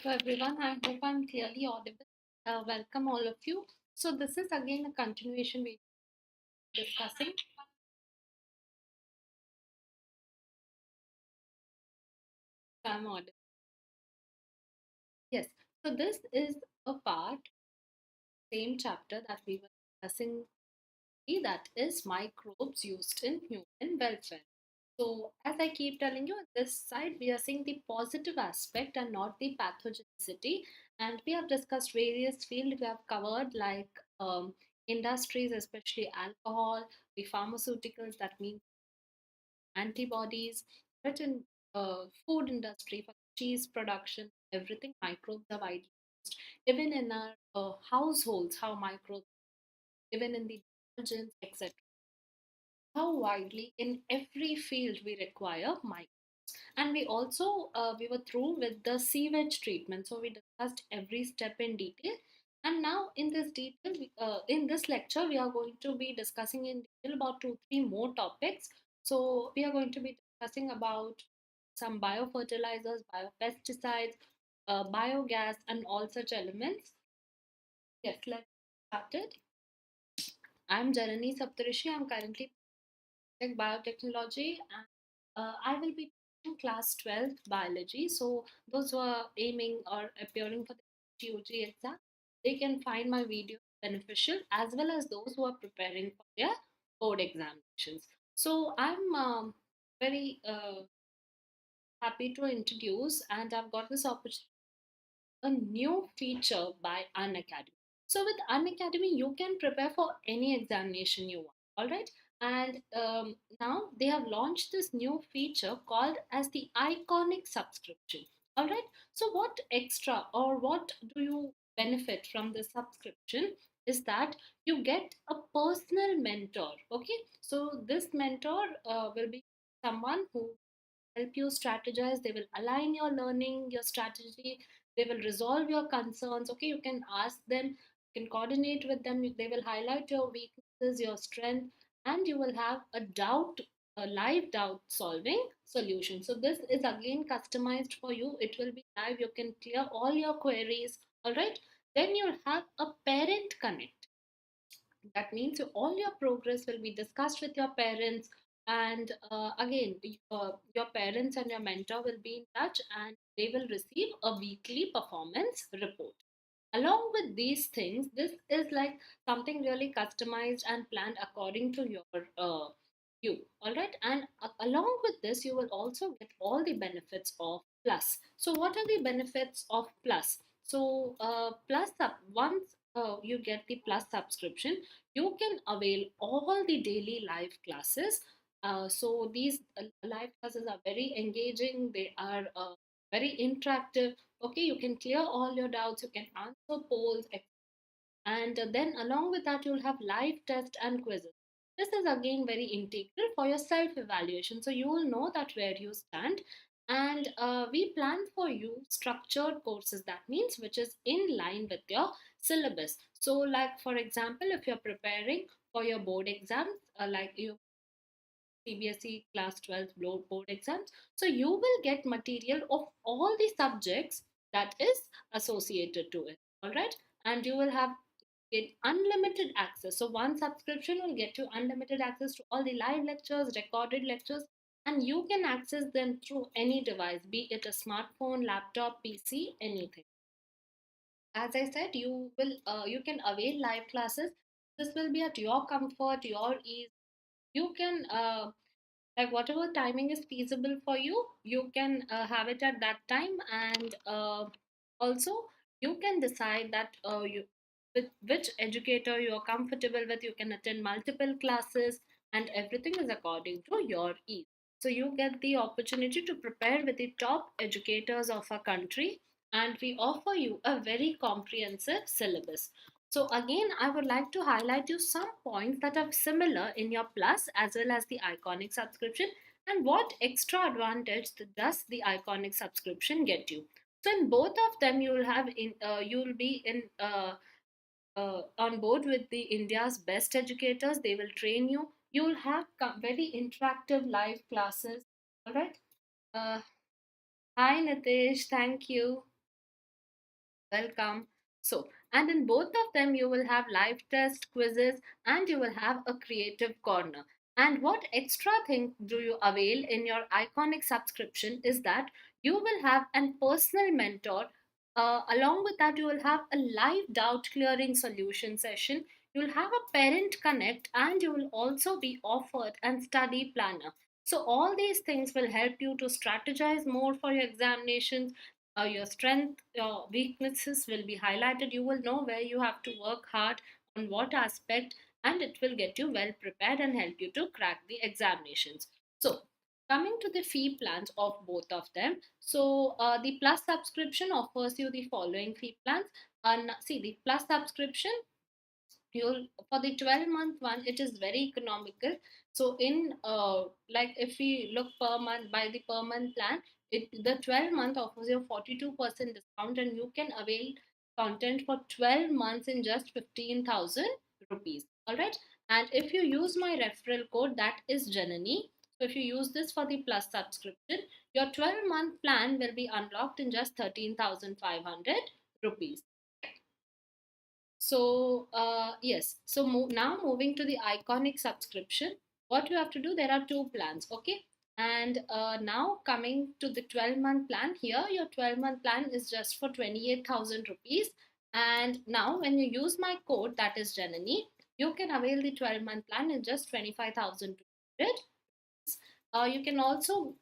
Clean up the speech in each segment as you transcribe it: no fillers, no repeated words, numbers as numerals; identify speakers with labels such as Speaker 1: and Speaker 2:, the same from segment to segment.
Speaker 1: Hello everyone, I hope I'm clearly audible. Welcome all of you. So this is again a continuation we are discussing. I'm audible. Yes. So this is a part, same chapter that we were discussing, that is microbes used in human welfare. So as I keep telling you, on this side we are seeing the positive aspect and not the pathogenicity. And we have discussed various fields we have covered like industries, especially alcohol, the pharmaceuticals, that means antibodies, but in food industry for cheese production, everything microbes are widely used. Even in our households, how microbes, even in the detergents, etc. How widely in every field we require microbes. And we also we were through with the sewage treatment, so we discussed every step in detail. And now in this in this lecture we are going to be discussing in detail about 2 3 more topics. So we are going to be discussing about some biofertilizers, biopesticides, biogas and all such elements. Yes, let's start it. I'm Janani Saptharishi. I'm currently biotechnology, and I will be teaching class 12 biology. So those who are aiming or appearing for the GOG exam, they can find my video beneficial, as well as those who are preparing for their board examinations. So I'm very happy to introduce, and I've got this opportunity, a new feature by Unacademy. So with Unacademy, you can prepare for any examination you want. All right, and now they have launched this new feature called as the iconic subscription. All right, so what extra or what do you benefit from the subscription is that you get a personal mentor. Okay, so this mentor will be someone who help you strategize. They will align your learning, your strategy. They will resolve your concerns. Okay, you can ask them, you can coordinate with them. They will highlight your weaknesses, your strength, and you will have a live doubt solving solution. So this is again customized for you. It will be live. You can clear all your queries. All right. Then you'll have a parent connect. That means all your progress will be discussed with your parents, and again your parents and your mentor will be in touch, and they will receive a weekly performance report. Along with these things, this is like something really customized and planned according to your you. All right, and along with this you will also get all the benefits of plus. So what are the benefits of plus? So once you get the plus subscription, you can avail all the daily live classes. So these live classes are very engaging, they are very interactive. Okay, you can clear all your doubts, you can answer polls, and then along with that you'll have live test and quizzes. This is again very integral for your self evaluation, so you will know that where you stand. And we plan for you structured courses, that means which is in line with your syllabus. So like for example, if you're preparing for your board exams, like you CBSE class 12 board exams. So you will get material of all the subjects that is associated to it. All right. And you will have get unlimited access. So one subscription will get you unlimited access to all the live lectures, recorded lectures, and you can access them through any device, be it a smartphone, laptop, PC, anything. As I said, you can avail live classes. This will be at your comfort, your ease. You can like whatever timing is feasible for you, you can have it at that time. And also you can decide that you with which educator you are comfortable with. You can attend multiple classes, and everything is according to your ease. So you get the opportunity to prepare with the top educators of our country, and we offer you a very comprehensive syllabus. So again, I would like to highlight you some points that are similar in your plus as well as the iconic subscription, and what extra advantage does the iconic subscription get you. So in both of them, you will be in on board with the India's best educators. They will train you. You will have very interactive live classes. All right. Uh, Hi Nitish, thank you. Welcome. So, and in both of them, you will have live test quizzes and you will have a creative corner. And what extra thing do you avail in your iconic subscription is that you will have an personal mentor. Along with that, you will have a live doubt clearing solution session. You will have a parent connect and you will also be offered and study planner. So, all these things will help you to strategize more for your examinations. Your strength, your weaknesses will be highlighted. You will know where you have to work hard on what aspect, and it will get you well prepared and help you to crack the examinations. So, coming to the fee plans of both of them. So, the plus subscription offers you the following fee plans. And see, the plus subscription, you'll for the 12-month one, it is very economical. So in like if we look per month, by the per month plan, the 12-month offers you 42% discount and you can avail content for 12 months in just 15,000 rupees. All right, and if you use my referral code, that is Janani, so if you use this for the plus subscription, your 12-month plan will be unlocked in just 13,500 rupees. So, yes, so now moving to the iconic subscription, what you have to do, there are two plans, okay? And now coming to the 12-month plan, here your 12-month plan is just for 28,000 rupees. And now when you use my code, that is Janani, you can avail the 12-month plan in just 25,200. You can also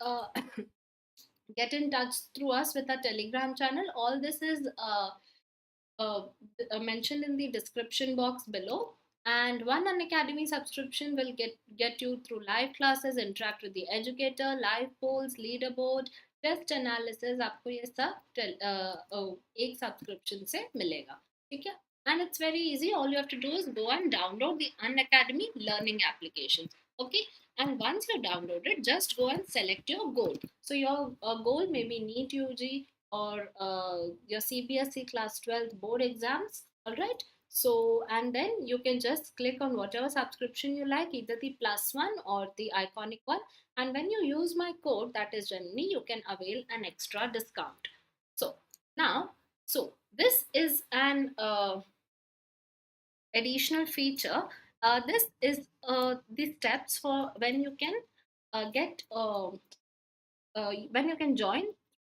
Speaker 1: get in touch through us with our Telegram channel. All this is uh, mentioned in the description box below. And one Unacademy subscription will get you through live classes, interact with the educator, live polls, leaderboard, test analysis आपको ये सब एक subscription से मिलेगा. ठीक है, and it's very easy. All you have to do is go and download the Unacademy learning application. Okay, and once you download it, just go and select your goal. So your goal may be NEET UG or your CBSE class 12 board exams. All right, so and then you can just click on whatever subscription you like, either the plus one or the iconic one, and when you use my code, that is Janani, you can avail an extra discount. So now, so this is an additional feature. This is the steps for when you can get when you can join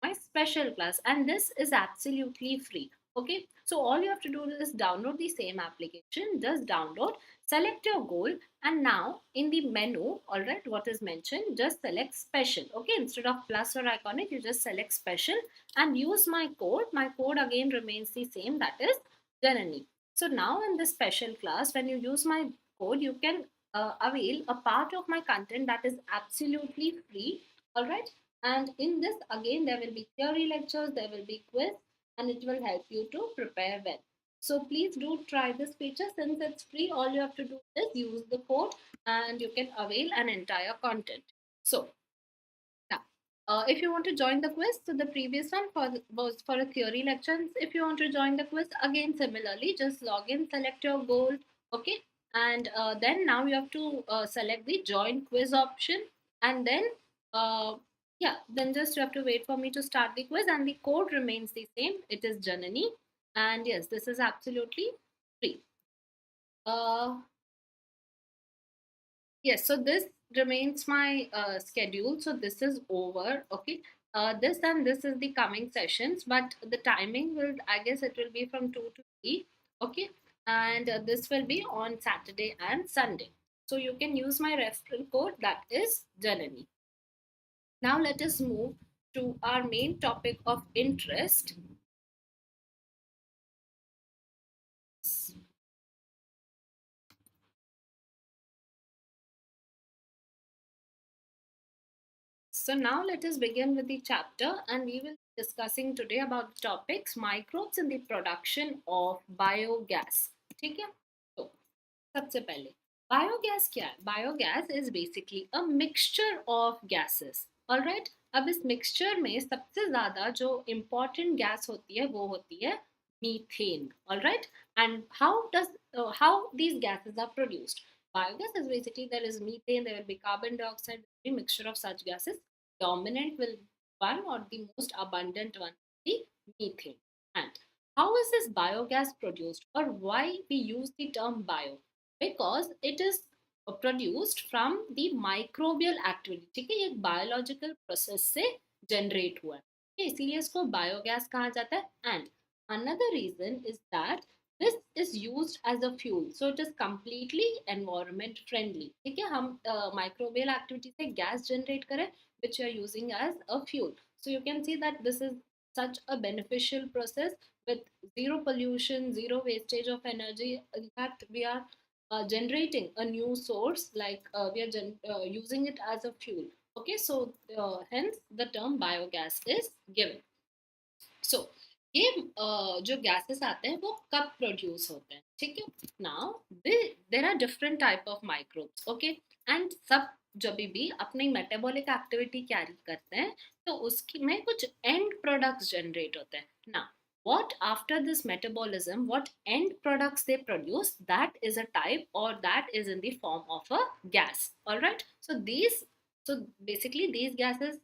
Speaker 1: my special class, and this is absolutely free. Okay, so all you have to do is download the same application, just download, select your goal, and now in the menu, all right, what is mentioned, just select special. Okay, instead of plus or iconic, you just select special and use my code. My code again remains the same, that is Janani. So now in this special class, when you use my code, you can avail a part of my content that is absolutely free. All right, and in this, again, there will be theory lectures, there will be quiz, and it will help you to prepare well. So please do try this feature. Since it's free, all you have to do is use the code and you can avail an entire content. So now, if you want to join the quiz, so the previous one was for a theory lecture. If you want to join the quiz, again, similarly, just log in, select your goal, okay? And then now you have to select the join quiz option. And then, uh, yeah, then just you have to wait for me to start the quiz, and the code remains the same. It is Janani. And yes, this is absolutely free. Uh, Yes, so this remains my schedule. So this is over. Okay. This and this is the coming sessions, but the timing will, I guess, it will be from 2 to 3. Okay. And this will be on Saturday and Sunday. So you can use my referral code, that is Janani. Now let us move to our main topic of interest. So now let us begin with the chapter, and we will be discussing today about the topics microbes in the production of biogas. ठीक है? तो सबसे पहले biogas क्या है? Biogas is basically a mixture of gases. Alright, अब इस mixture में सबसे ज्यादा जो इम्पोर्टेंट गैस होती है वो होती है methane. Alright, and how these gases are produced? Biogas is basically, there is methane, there will be carbon dioxide, there will be mixture of such gases. Dominant will one, or the most abundant one, the methane. And How is this biogas produced, or why we use the term bio? Because it is produced from the microbial activity. ठीक है, ये एक biological process से generate हुआ है. Okay, इसीलिए इसको biogas कहा जाता है. And another reason is that this is used as a fuel, so it is completely environment friendly. ठीक है, हम microbial activity से gas generate करें, which you are using as a fuel. So you can see that this is such a beneficial process with zero pollution, zero wastage of energy. In fact, we are generating a new source, like we are using it as a fuel. Okay, so hence the term biogas is given. So ये जो gases आते हैं वो कब produce होते हैं, ठीक है. Now there are different type of microbes, okay, and सब जब भी अपनी metabolic activity carry करते हैं तो उसकी में कुछ end products generate होते हैं. Now what after this metabolism, what end products they produce, that is a type, or that is in the form of a gas. All right, so basically these gases,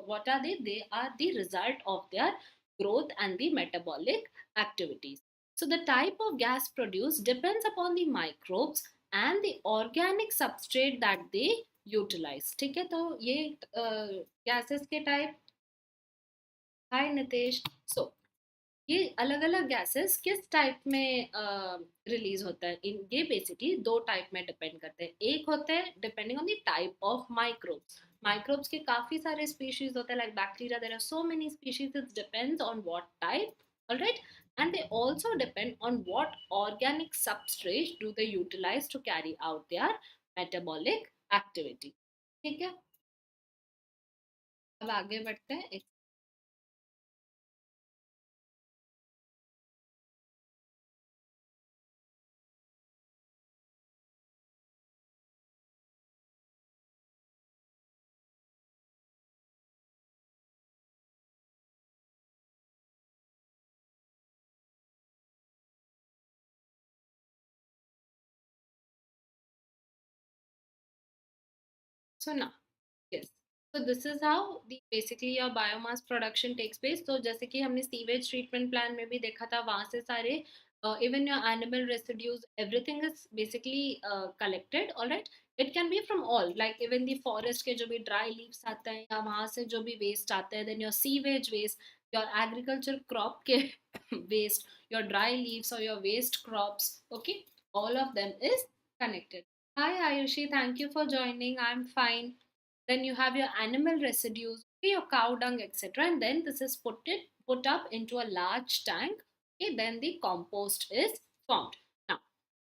Speaker 1: what are they are the result of their growth and the metabolic activities. So the type of gas produced depends upon the microbes and the organic substrate that they utilize. ठीक है, तो ये gases के type. Hi Nitesh. So ये अलग अलग gases किस type में रिलीज होता है, ये बेसिकली दो टाइप में डिपेंड करते हैं. एक होते हैं depending on the type of microbes. Microbes के काफी सारे स्पीशीज होते हैं, like bacteria there are so many species, it depends on what type. Alright, and they also depend on what organic substrate do they utilise to carry out their metabolic activity. ठीक है, अब आगे बढ़ते हैं. सो ना, yes, so this is how the basically your biomass production takes place. तो जैसे कि हमने सीवेज ट्रीटमेंट प्लान में भी देखा था, वहां से सारे even your animal residues, everything is basically collected. All right, it can be from all, like even the forest के जो भी dry leaves आते हैं या वहां से जो भी waste आते हैं, then your sewage waste, your agriculture crop के waste, your dry leaves or your waste crops, okay, all of them is connected. Hi Ayushi, thank you for joining. I'm fine. Then you have your animal residues, okay, your cow dung, etc. And then this is put up into a large tank. Okay, then the compost is formed. Now,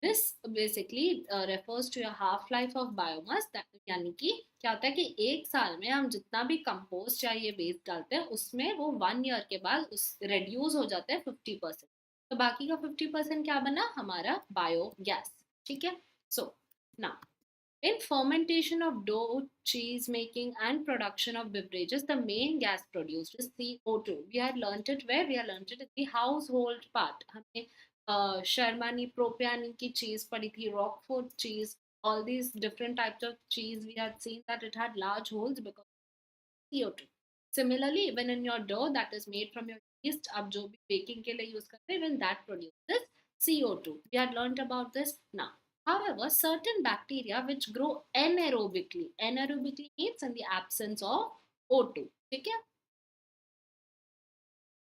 Speaker 1: this basically refers to your half life of biomass. यानी कि क्या होता है कि एक साल में हम जितना भी कंपोस्ट या ये वेस्ट डालते हैं उसमें वो 1 ईयर के बाद उस रेड्यूस हो जाता है 50%. तो बाकी का 50% क्या बना, हमारा बायोगैस. ठीक है. सो now, in fermentation of dough, cheese making, and production of beverages, the main gas produced is CO2. We had learnt it where? We had learnt it in the household part. हमने शर्मानी प्रोपियानी की चीज पड़ी थी, Rockford cheese, all these different types of cheese. We had seen that it had large holes because CO2. Similarly, even in your dough that is made from your yeast, आप जो भी baking के लिए use करते हैं, even that produces CO2. We had learnt about this now. However, certain bacteria which grow anaerobically means in the absence of O2. ठीक है?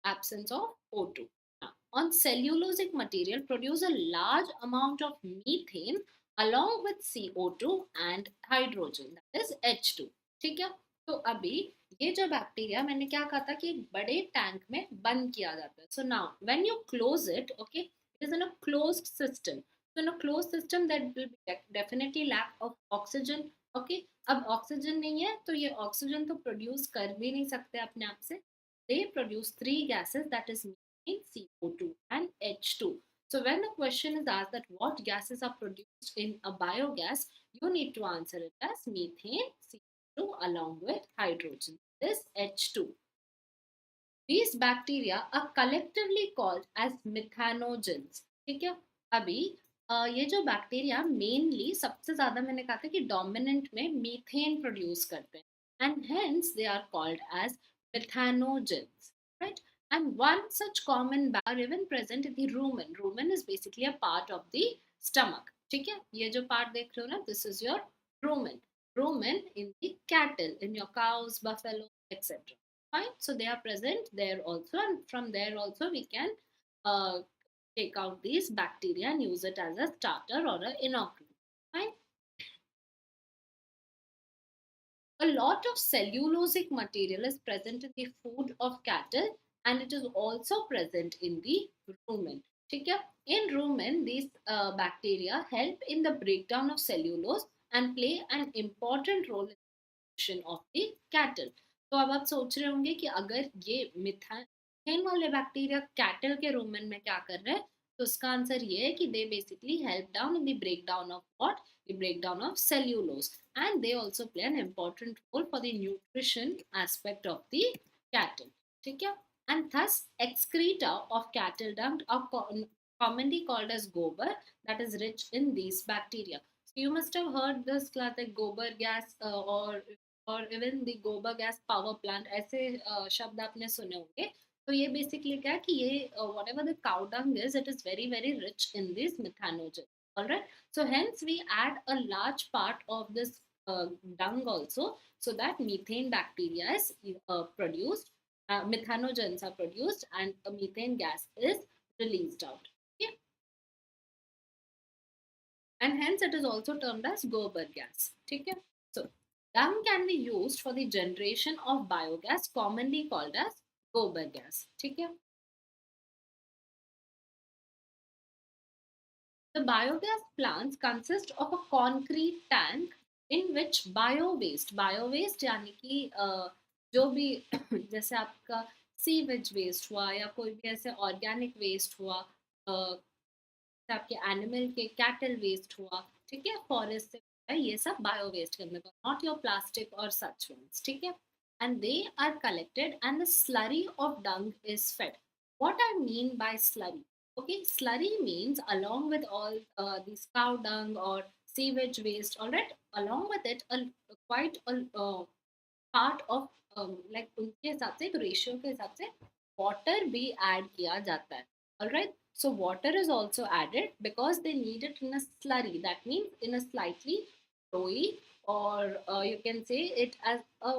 Speaker 1: Absence of O2. Now, on cellulosic material produce a large amount of methane along with CO2 and hydrogen, that is H2. ठीक है. तो अभी ये जो bacteria मैंने क्या कहा था कि एक बड़े टैंक में बंद किया जाता है. So now when you close it, okay, it is in a closed system. So in a closed system that will be definitely lack of oxygen. Okay, अब ऑक्सीजन नहीं है तो ये ऑक्सीजन तो प्रोड्यूस कर भी नहीं सकते अपने आप से. They produce three gases, that is methane, CO2 and H2. So when the question is asked that what gases are produced in a biogas, you need to answer it as methane, CO2 along with hydrogen. This H2. These bacteria are collectively called as methanogens. ठीक है. अभी ये जो bacteria mainly सबसे ज्यादा मैंने कहा था कि डोमिनेंट में मीथेन प्रोड्यूस करते हैं, and hence they are called as methanogens, right? And one such common bacteria are even present in the rumen. Rumen is basically a part of the stomach. ठीक है, ये जो part देख रहे हो ना, this is your rumen. Rumen in the cattle, in your cows, buffalo, etc. Fine. So they are present there also, and from there also we can uh, take out these bacteria and use it as a starter or an inoculant. Fine. A lot of cellulosic material is present in the food of cattle, and it is also present in the rumen. ठीक है? In rumen, these bacteria help in the breakdown of cellulose and play an important role in nutrition of the cattle. तो अब आप सोच रहे होंगे कि अगर ये मिथेन वाले बैक्टीरिया कैटल के रूमेन में क्या कर रहे हैं, तो उसका आंसर ये है कि they basically help down in the breakdown of what, the breakdown of cellulose, and they also play an important role for the nutrition aspect of the cattle. ठीक है? And thus excreta of cattle dung are commonly called as gobar, that is rich in these bacteria. So you must have heard this class like gobar gas, or even the gobar gas power plant, ऐसे शब्द आपने सुने होंगे. तो ये basically क्या है कि ये whatever the cow dung is, it is very very rich in these methanogen. All right. So hence we add a large part of this dung also, so that methane bacteria is produced, methanogens are produced, and a methane gas is released out. Okay. And hence it is also termed as gobar gas. Okay. So dung can be used for the generation of biogas, commonly called as gobar gas. Okay. The biogas plants consist of a concrete tank in which bio waste यानी कि जो भी जैसे आपका sewage waste हुआ या कोई भी ऐसे ऑर्गेनिक वेस्ट हुआ, आपके एनिमल के कैटल वेस्ट हुआ, ठीक है, फॉरेस्ट से, ये सब बायो वेस्ट के अंदर, नॉट योर प्लास्टिक और सच वंस. ठीक है, and they are collected and the slurry of dung is fed. What I mean by slurry, okay, slurry means along with all these cow dung or sewage waste, all right, along with it quite a part of like उनके हिसाब से, एक ratio के हिसाब से water भी add किया जाता है. Alright, so water is also added because they need it in a slurry, that means in a slightly flowy, or you can say it as a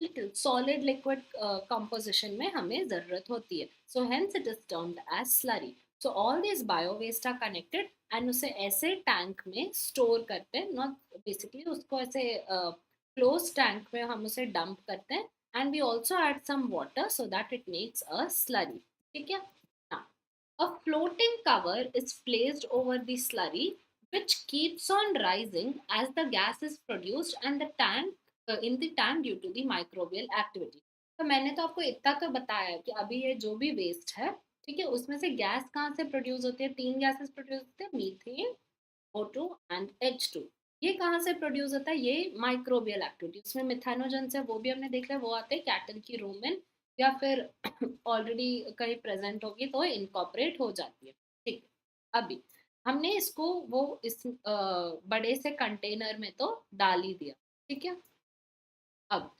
Speaker 1: little solid liquid composition में हमें ज़रूरत होती है. So hence it is termed as slurry. So all these bio waste are connected and उसे ऐसे tank में store करते हैं, नॉट बेसिकली उसको ऐसे क्लोज टैंक में हम उसे डंप करते हैं, and we also add some water so that it makes a slurry. ठीक है? Now, a floating cover is placed over the slurry, which keeps on rising as the gas is produced and the tank in the tank due to the microbial activity. तो मैंने तो आपको इतना तो बताया है कि अभी ये जो भी वेस्ट है, ठीक है, उसमें से गैस कहाँ से प्रोड्यूस होती है, तीन गैसेस प्रोड्यूस होते हैं, मीथेन, O2 एंड H2. ये कहाँ से प्रोड्यूस होता है, ये माइक्रोबियल एक्टिविटी, उसमें मिथानोजन है, वो भी हमने देख लिया, वो आते हैं कैटल की रूमेन, या फिर ऑलरेडी कहीं प्रेजेंट होगी तो इनकॉर्पोरेट हो जाती है. ठीक है, अभी हमने इसको वो इस बड़े से कंटेनर में तो डाल ही दिया. ठीक है, अब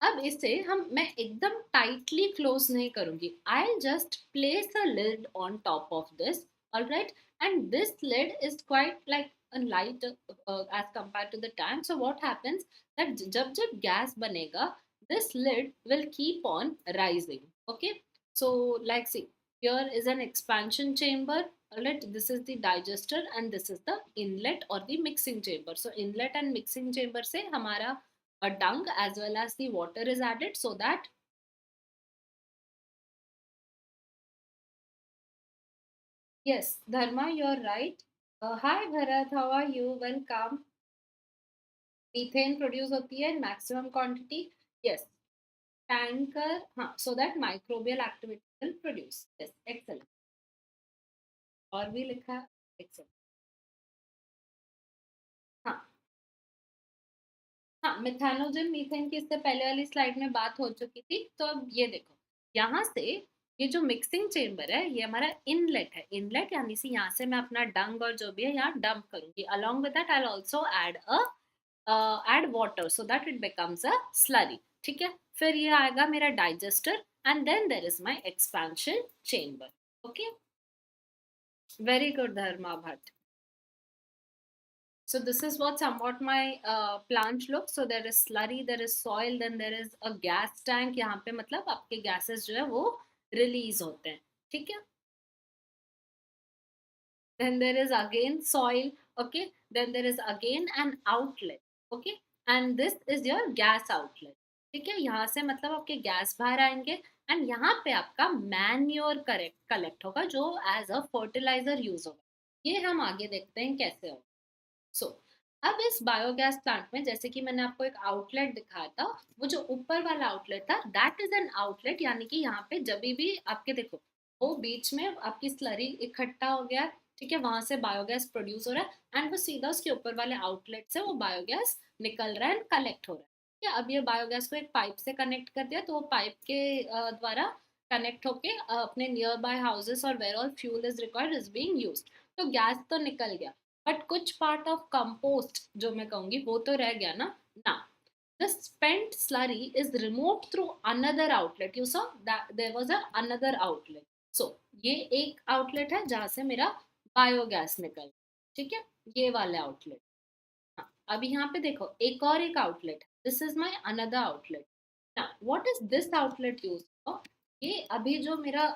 Speaker 1: अब इसे मैं एकदम टाइटली क्लोज नहीं करूंगी. I just place a lid on top of this. Alright, and this lid is quite like light as compared to the tank. So what happens that जब जब गैस बनेगा, this lid will keep on rising. Okay, so like see, here is an expansion chamber. Alright, this is the digester and this is the inlet or the mixing chamber. So inlet and mixing chamber से हमारा a dung as well as the water is added, so that yes, Dharma, you're right. Hi Bharat, how are you? Welcome. Methane produce होती है in maximum quantity. Yes, tanker, हाँ, so that microbial activity will produce. Yes, excellent. और भी लिखा है, excellent. हाँ हाँ, मिथानोजन methane की इससे पहले वाली स्लाइड में बात हो चुकी थी. तो अब ये देखो, यहाँ से ये जो मिक्सिंग चेम्बर है, ये हमारा इनलेट है. इनलेट यानी से यहाँ से मैं अपना डंग और जो भी है यहाँ डंप करूंगी. Along with that I also add a add water so that it becomes a slurry. ठीक है, फिर ये आएगा मेरा digester and then there is my expansion chamber. Okay, very good Dharma Bhatt. So this is what somewhat my plant looks. So there is slurry, there is soil, then there is a gas tank. यहाँ पे मतलब आपके gases जो है वो release होते हैं. ठीक है. Then there is again soil. Okay. Then there is again an outlet. Okay. And this is your gas outlet. ठीक है. यहाँ से मतलब आपके गैस बाहर आएंगे एंड यहाँ पे आपका मैन्योर कलेक्ट होगा जो एज अ फर्टिलाइजर यूज होगा. ये हम आगे देखते हैं कैसे होगा. सो अब इस बायोगैस प्लांट में जैसे कि मैंने आपको एक आउटलेट दिखाया था, वो जो ऊपर वाला आउटलेट था दैट इज एन आउटलेट. यानी कि यहाँ पे जब भी आपके देखो वो बीच में आपकी स्लरी इकट्ठा हो गया. ठीक है, वहां से बायोगैस प्रोड्यूस हो रहा है एंड वो सीधा उसके ऊपर वाले आउटलेट से वो बायोगैस निकल रहा है एंड कलेक्ट हो रहा है. ठीक है, अब ये बायोगैस को एक पाइप से कनेक्ट कर दिया तो वो पाइप के द्वारा कनेक्ट होके अपने नियर बाय हाउसेस और where all fuel is required is being used. तो गैस तो निकल गया बट कुछ पार्ट ऑफ कंपोस्ट जो मैं कहूंगी वो तो रह गया ना. ना, the spent slurry is removed through another outlet. You saw that there was a another outlet. So ये एक आउटलेट है जहां से मेरा बायोगैस निकल. ठीक है, ये वाले आउटलेट. हाँ, अभी यहाँ पे देखो एक और एक outlet. This is my another outlet. Now what is this outlet use for? ये अभी जो मेरा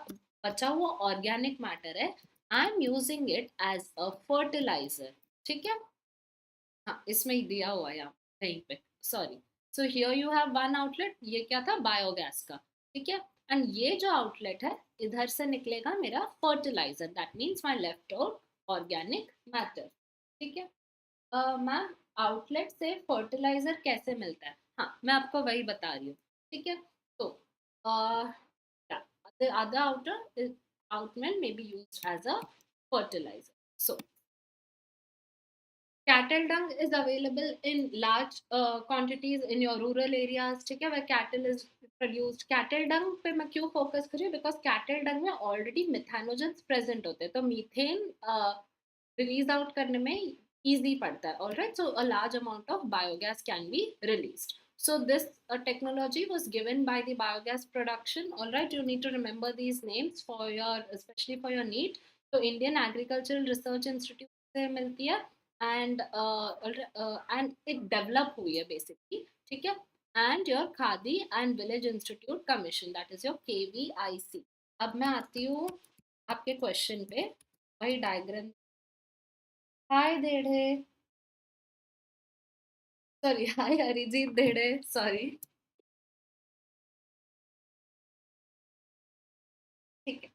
Speaker 1: बचा हुआ ऑर्गेनिक मैटर है I am using it as a fertiliser. ठीक है, हाँ इसमें ही दिया हुआ है यहाँ कहीं पे. Sorry. So here you have one outlet. ये क्या था? बायोगैस का. ठीक है, एंड ये जो आउटलेट है इधर से निकलेगा मेरा fertiliser. That means my left out organic matter. ठीक है. मैम आउटलेट से फर्टिलाइजर कैसे मिलता है? हाँ मैं आपको वही बता रही हूँ. ठीक है, तो the other outlet may be used as a fertilizer. So cattle dung is available in large quantities in your rural areas. ठीक है, where cattle is produced. cattle dung पे मैं क्यों फोकस कर रही हूँ? बिकॉज cattle dung में already methanogens present होते हैं तो मीथेन रिलीज आउट करने में easy पड़ता है. All right, so a large amount of biogas can be released. So this technology was given by the biogas production. All right, you need to remember these names for your, especially for your NEET. तो Indian agricultural research institute से मिलती है and एक develop हुई है basically. ठीक है, and your khadi and village institute commission that is your KVIC. अब मैं आती हूँ आपके क्वेश्चन पे. वही डायग्राम. हाय देढ़े. सॉरी, हाय अरिजीत देढ़े. सॉरी. ठीक है,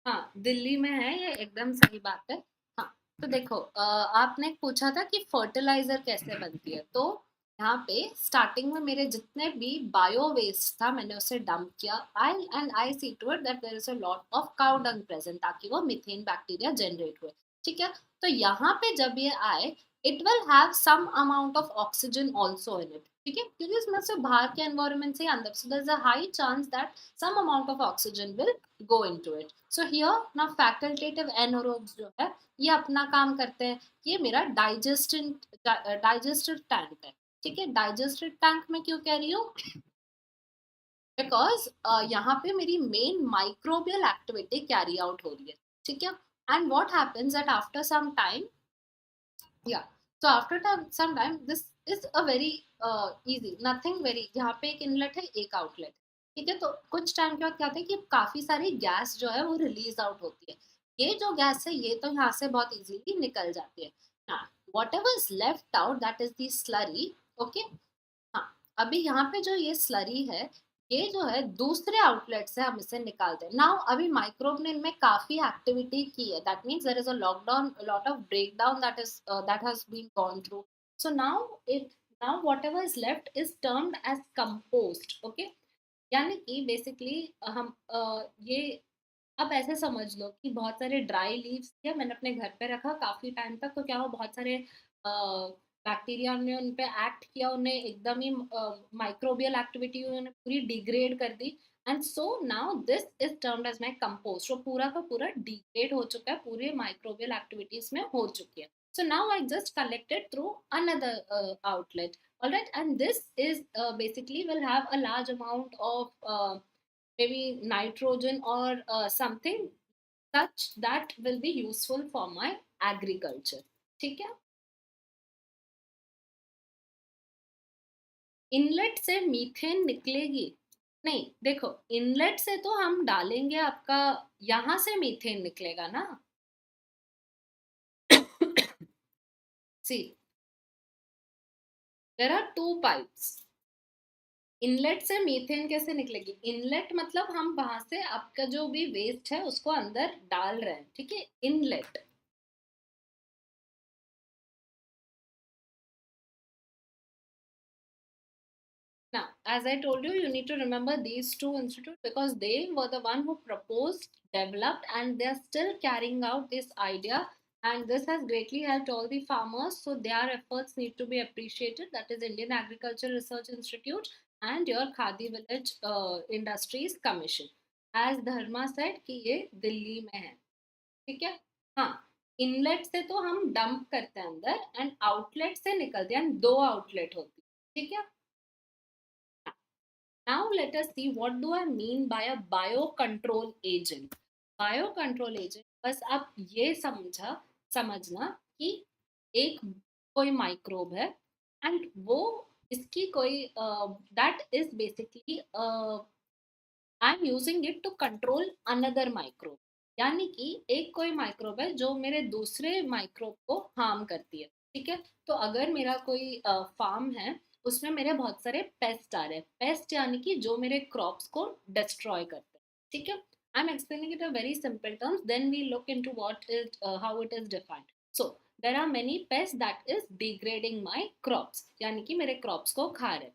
Speaker 1: हाँ दिल्ली में है ये, एकदम सही बात है. हाँ, तो देखो आपने पूछा था कि फर्टिलाइजर कैसे बनती है. तो यहाँ पे स्टार्टिंग में मेरे जितने भी बायो वेस्ट था मैंने उसे डंप किया. I see to it that there is a lot of cow dung present ताकि वो मीथेन बैक्टीरिया जनरेट हुए. ठीक है, तो यहाँ पे जब ये आए it will have some amount of oxygen also in it. ठीक है, क्योंकि इसमें से बाहर के एनवायरमेंट से अंदर, so there is a high chance that some amount of oxygen will go into it. So here now facultative anaerobes जो है ये अपना काम करते हैं. ये मेरा डाइजेस्टिव टैंक है. ठीक है, डाइजेस्टिव टैंक में क्यों कह रही हूँ? बिकॉज यहाँ पे मेरी main microbial activity carry out हो रही है. ठीक है, and what happens that after some time, yeah, so after some time this is a very easy nothing very. यहाँ पे एक इनलेट है एक आउटलेट. ठीक है, तो कुछ टाइम के बाद क्या होता है कि काफी सारी गैस जो है वो रिलीज आउट होती है. ये जो गैस है ये तो यहाँ से बहुत इजीली निकल जाती है ना. What ever is left out that is the slurry. Okay, हाँ, अभी यहाँ पे जो ये स्लरी है ये जो है दूसरे आउटलेट से हम इसे निकालते हैं. नाउ अभी माइक्रोब ने इनमें काफी एक्टिविटी की है. That means there is a lockdown lot of breakdown that has been gone through. So now it now whatever is left is termed as compost. Okay, यानी कि बेसिकली हम ये अब ऐसे समझ लो कि बहुत सारे ड्राई लीव्स थे मैंने अपने घर पे रखा काफी टाइम तक. तो क्या हुआ, बहुत सारे बैक्टीरिया ने उन पे एक्ट किया, उन्हें एकदम ही माइक्रोबियल एक्टिविटी उन्होंने पूरी डिग्रेड कर दी. And so now this is termed as my compost. वो पूरा का पूरा डिग्रेड हो चुका है, पूरे माइक्रोबियल एक्टिविटीज में हो चुकी है. So now I just collected through another outlet. All right, and this is basically will have a large amount of maybe nitrogen or something such that will be useful for my agriculture. ठीक है? Inlet से methane निकलेगी? नहीं, देखो, inlet से तो हम डालेंगे आपका, यहां से मीथेन निकलेगा ना। See, there are two pipes. Inlet से मीथेन कैसे निकलेगी? इनलेट मतलब हम वहां से आपका जो भी वेस्ट है उसको अंदर डाल रहे हैं, ठीक है? Inlet. Now, as I told you, you need to remember these two institutes because they were the one who proposed, developed, and they are still carrying out this idea. And this has greatly helped all the farmers. So their efforts need to be appreciated. That is Indian Agriculture Research Institute and your Khadi Village Industries Commission. As Dharma said कि ये दिल्ली में है, ठीक है? हाँ, inlet से तो हम डंप करते हैं अंदर एंड आउटलेट से निकलते हैं, दो आउटलेट होती है, ठीक है? Now let us see what do I mean by a biocontrol agent. Biocontrol agent बस आप ये समझना कि एक कोई माइक्रोब है एंड वो इसकी कोई that is basically I am using it to control another microbe. यानी कि एक कोई माइक्रोब है जो मेरे दूसरे माइक्रोब को हार्म करती है, ठीक है? तो अगर मेरा कोई फार्म है, उसमें मेरे बहुत सारे पेस्ट आ रहे हैं. पेस्ट यानी कि जो मेरे क्रॉप्स को डिस्ट्रॉय करते हैं, ठीक है? I am explaining it a very simple terms, then we look into what is how it is defined. So there are many pest that is degrading my crops, यानी कि मेरे क्रॉप्स को खा रहे हैं.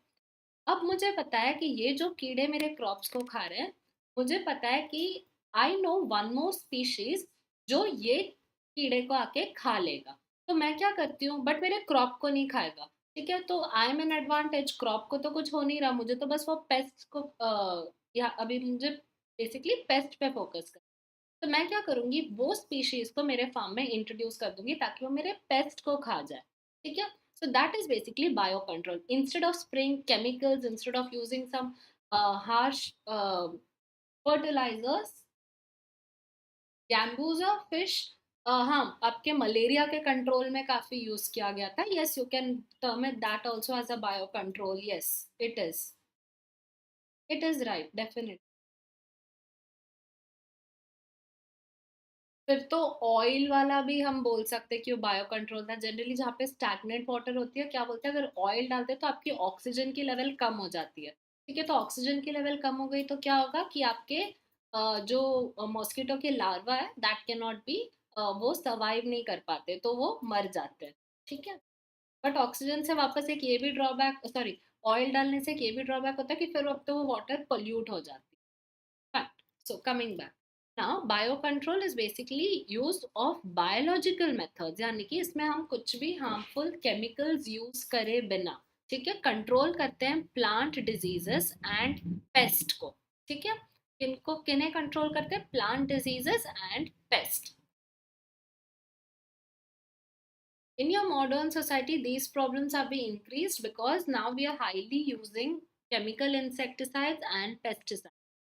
Speaker 1: अब मुझे पता है कि ये जो कीड़े मेरे क्रॉप्स को खा रहे हैं, मुझे पता है कि I know one more species जो ये कीड़े को आके खा लेगा. तो मैं क्या करती हूँ, बट मेरे क्रॉप को नहीं खाएगा, ठीक है? तो I am an advantage, crop को तो कुछ हो नहीं रहा, मुझे तो बस वो पेस्ट को या अभी मुझे बेसिकली पेस्ट पे फोकस कर. तो मैं क्या करूंगी, वो स्पीशीज को मेरे फार्म में इंट्रोड्यूस कर दूंगी ताकि वो मेरे पेस्ट को खा जाए, ठीक है? So that is basically biocontrol. Instead of spraying chemicals, instead of using some harsh fertilizers, gambusia fish, हाँ, आपके मलेरिया के कंट्रोल में काफी यूज किया गया था. Yes, you can term it that also as a bio control. Yes, it is right, definitely. फिर तो ऑयल वाला भी हम बोल सकते हैं कि वो बायो कंट्रोल था. जनरली जहाँ पे स्टैग्नेंट वाटर होती है, क्या बोलते हैं, अगर ऑयल डालते हैं तो आपकी ऑक्सीजन की लेवल कम हो जाती है, ठीक है? तो ऑक्सीजन की लेवल कम हो गई तो क्या होगा कि आपके जो मॉस्किटो के लार्वा है दैट कैन नॉट बी, वो सर्वाइव नहीं कर पाते, तो वो मर जाते हैं, ठीक है? बट ऑक्सीजन से वापस एक ये भी ड्रॉबैक, सॉरी, ऑयल डालने से एक ये भी ड्रॉबैक होता है कि फिर अब तो वो वाटर पोल्यूट हो जाती है. Fine. So coming back. Now biocontrol is basically use of biological methods, यानी कि इसमें हम कुछ भी harmful chemicals use करे बिना, ठीक है, कंट्रोल करते हैं प्लांट डिजीजेस एंड पेस्ट को, ठीक है? किनको किन्हें कंट्रोल करते हैं? Plant diseases and paste. In your modern society, these problems have been increased because now we are highly using chemical insecticides and pesticides.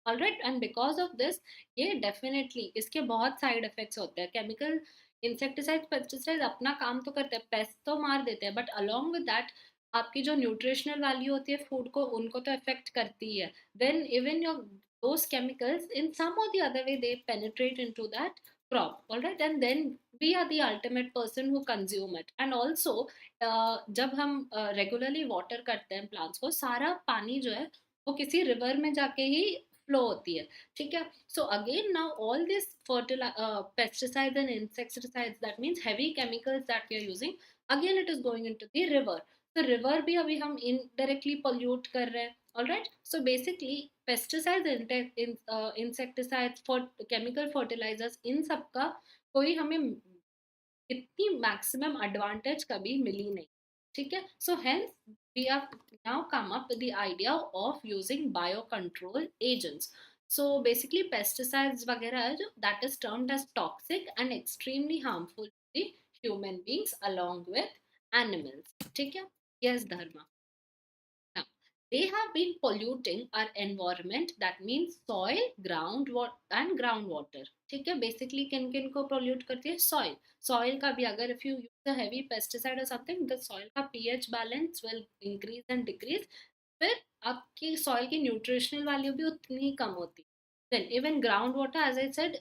Speaker 1: All right, and because of this, ये definitely इसके बहुत side effects होते हैं. Chemical insecticides, pesticides अपना काम तो करते हैं, पेस्ट तो मार देते हैं, बट along with that आपकी जो न्यूट्रिशनल वैल्यू होती है फूड को, उनको तो अफेक्ट करती है. Then even your those chemicals in some or the other way they penetrate into that crop. All right, and then we are the ultimate person who consume it. And also जब हम regularly water करते हैं plants को, सारा पानी जो है वो किसी रिवर में जाके ही फ्लो होती है, ठीक है? So again now all this pesticides and insecticides, that means heavy chemicals that we are using, again it is going into the river. तो रिवर भी अभी हम इनडायरेक्टली पोल्यूट कर रहे हैं. Alright, so basically pesticides, insecticides, chemical fertilizers, इन सब का कोई हमें इतनी मैक्सिमम एडवांटेज कभी मिली नहीं, ठीक है? So hence we are now come up with the idea of using biocontrol agents. So basically pesticides वगैरह है जो that is termed as toxic and extremely harmful to the human beings along with animals. ठीक है. Yes Dharma. Now, they have been polluting our environment. That means soil, groundwater and groundwater. ठीक है. Basically किन किन को pollute करती है? Soil. Soil का भी अगर if you use a heavy pesticide or something, the soil का pH balance will increase and decrease. फिर आपकी सॉइल की न्यूट्रिशनल वैल्यू भी उतनी ही कम होती. Then even ground water as I said,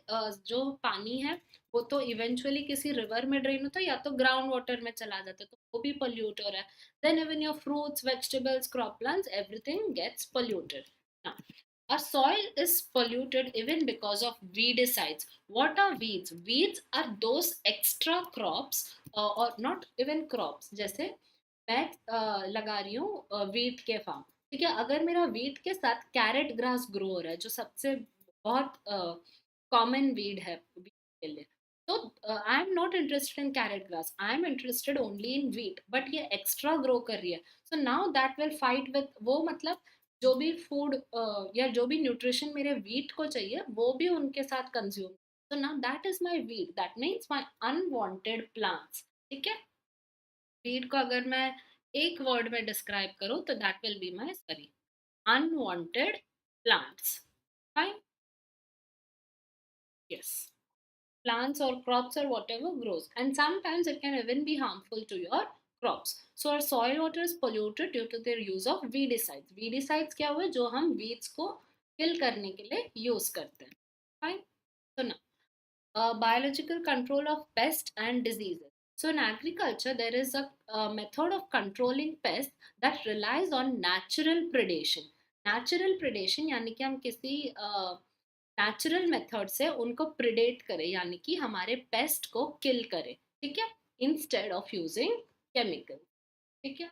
Speaker 1: जो पानी है वो तो इवेंचुअली किसी रिवर में ड्रेन होता है या तो ग्राउंड वाटर में चला जाता है, तो वो भी पोल्यूट हो रहा है. Then even your fruits, vegetables, crop plants, everything gets polluted. Our soil is polluted even because of weedicides. What are weeds? Weeds are those extra crops, or not even crops. जैसे मैं लगा रही हूँ wheat के farm. ठीक है. अगर मेरा वीट के साथ कैरेट ग्रास ग्रो हो रहा है, जो सबसे बहुत कॉमन वीड है wheat के लिए, तो आई am not interested in carrot grass, I am interested only in wheat, but ये एक्स्ट्रा ग्रो कर रही है. So now that will fight with वो, मतलब जो भी फूड या जो भी न्यूट्रिशन मेरे वीट को चाहिए वो भी उनके साथ consume. So now that is my wheat, that means my unwanted plants. ठीक है. वीट को अगर मैं एक वर्ड में डिस्क्राइब करूं तो that will be my, sorry, unwanted plants. Fine. Yes. Plants or crops or whatever grows, and sometimes it can even be harmful to your crops. So our soil water is polluted due to their use of weedicides. Weedicides क्या हुए? जो हम weeds को kill करने के लिए use करते हैं. Fine. So now, biological control of pests and diseases. So in agriculture, there is a method of controlling pests that relies on natural predation. Natural predation यानी कि हम किसी नेचुरल मेथड से उनको प्रिडेट करें, यानी कि हमारे पेस्ट को किल करें. ठीक है. Instead of using chemical. ठीक है.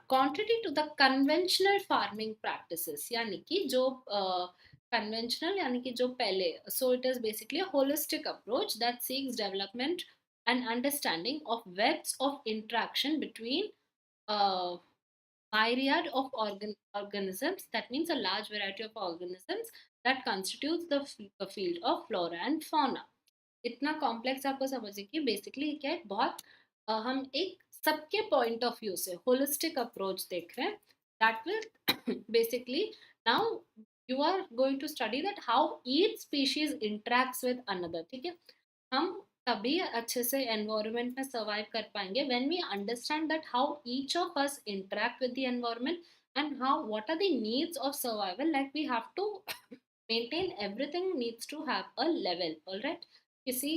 Speaker 1: Contrary to the conventional farming practices, यानी कि जो कन्वेंशनल यानी कि जो पहले, so it is basically a holistic approach that seeks development and understanding of webs of interaction between myriad of organisms, that means a large variety of organisms that constitutes the field of flora and fauna. इतना complex आपको समझिए कि basically क्या है, बहुत हम एक सबके पॉइंट ऑफ व्यू से होलिस्टिक अप्रोच देख रहे हैं. That will basically now you are going to study that how each species interacts with another. ठीक है. हम तभी अच्छे से एनवायरनमेंट में सर्वाइव कर पाएंगे when we understand that how each of us interact with the environment and how what are the needs of survival. Like we have to maintain, everything needs to have a level. All right. किसी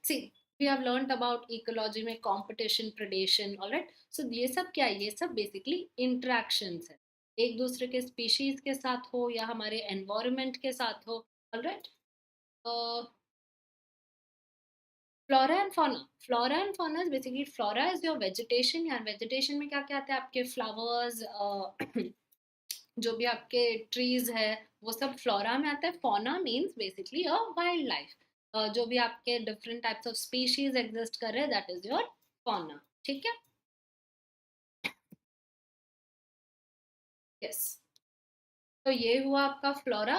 Speaker 1: see, we have learned about ecology में competition, predation. All right. So ये सब क्या है? ये सब basically interactions है, एक दूसरे के species के साथ हो या हमारे environment के साथ हो. All right. Flora and fauna. Flora and fauna is basically, flora is your vegetation. यार वेजिटेशन में क्या क्या आता है? आपके फ्लावर्स, जो भी आपके ट्रीज है वो सब फ्लोरा में आता है. फौना मीन्स बेसिकली अ वाइल्ड लाइफ, जो भी आपके different types of species exist कर रहे हैं, दैट इज योर फौना. ठीक है. यस. तो ये हुआ आपका फ्लोरा.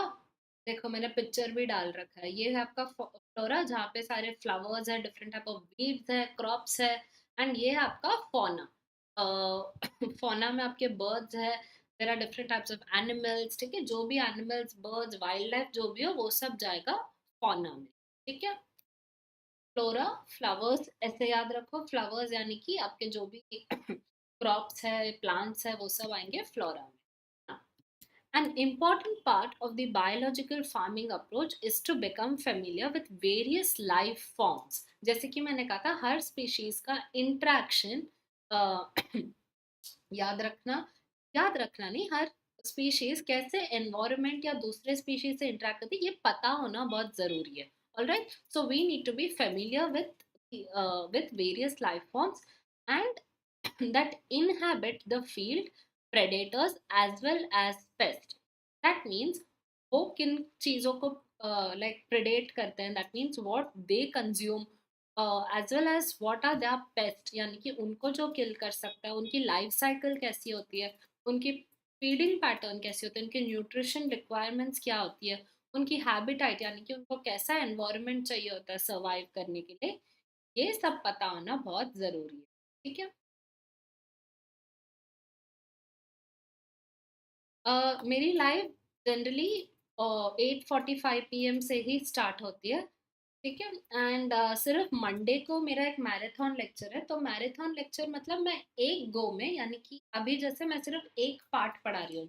Speaker 1: देखो मैंने पिक्चर भी डाल रखा है. ये है आपका फ्लोरा जहाँ पे सारे फ्लावर्स है, डिफरेंट टाइप ऑफ वीड्स है, क्रॉप्स है. एंड ये है आपका फौना. फौना में आपके बर्ड्स है, there are different types of animals. ठीक है. जो भी एनिमल्स, बर्ड्स, वाइल्ड लाइफ जो भी हो वो सब जाएगा फौना में. ठीक है. फ्लोरा, फ्लावर्स ऐसे याद रखो. फ्लावर्स यानी कि आपके जो भी क्रॉप्स है, प्लांट्स है, वो सब आएंगे फ्लोरा में. An important part of the biological farming approach is to become familiar with various life forms. जैसे कि मैंने कहा था, हर species का interaction याद रखना, याद रखना नहीं, हर species कैसे environment या दूसरे species से interact करती है ये पता होना बहुत ज़रूरी है. Alright, so we need to be familiar with various life forms and that inhabit the field, predators as well as pests. That means वो किन चीज़ों को like predate करते हैं, that means what they consume, as well as what are their pests, यानी कि उनको जो kill कर सकता है, उनकी life cycle कैसी होती है, उनकी feeding pattern कैसी होती है, उनकी nutrition requirements क्या होती है, उनकी हैबिटाइट यानी कि उनको कैसा एनवायरनमेंट चाहिए होता है सर्वाइव करने के लिए, ये सब पता होना बहुत जरूरी है। ठीक है। मेरी लाइफ जनरली 8:45 PM से ही स्टार्ट होती है। ठीक है। एंड सिर्फ मंडे को मेरा एक मैराथन लेक्चर है, तो मैराथन लेक्चर मतलब मैं एक गो में, यानी कि अभी जैसे मैं सिर्फ एक पार्ट पढ़ा रही हूँ,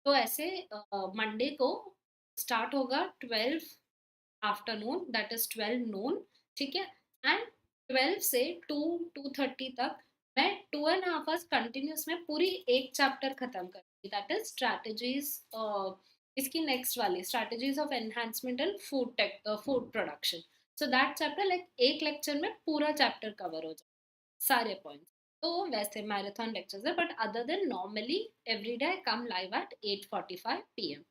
Speaker 1: तो ऐसे मंडे को स्टार्ट होगा 12 आफ्टरनून, दैट इज 12 नून। ठीक है। एंड 12 से 2 2:30 तक मैं 2.5 आवर्स कंटिन्यूस में पूरी एक चैप्टर खत्म करूंगी, दैट इज स्ट्रैटेजीज। इसकी नेक्स्ट वाली strategies of enhancement and food production. So that chapter like एक लेक्चर में पूरा चैप्टर कवर हो जाए, सारे पॉइंट्स। तो वैसे मैराथन लेक्चर्स है, but other than normally every day I come live at 8:45 PM।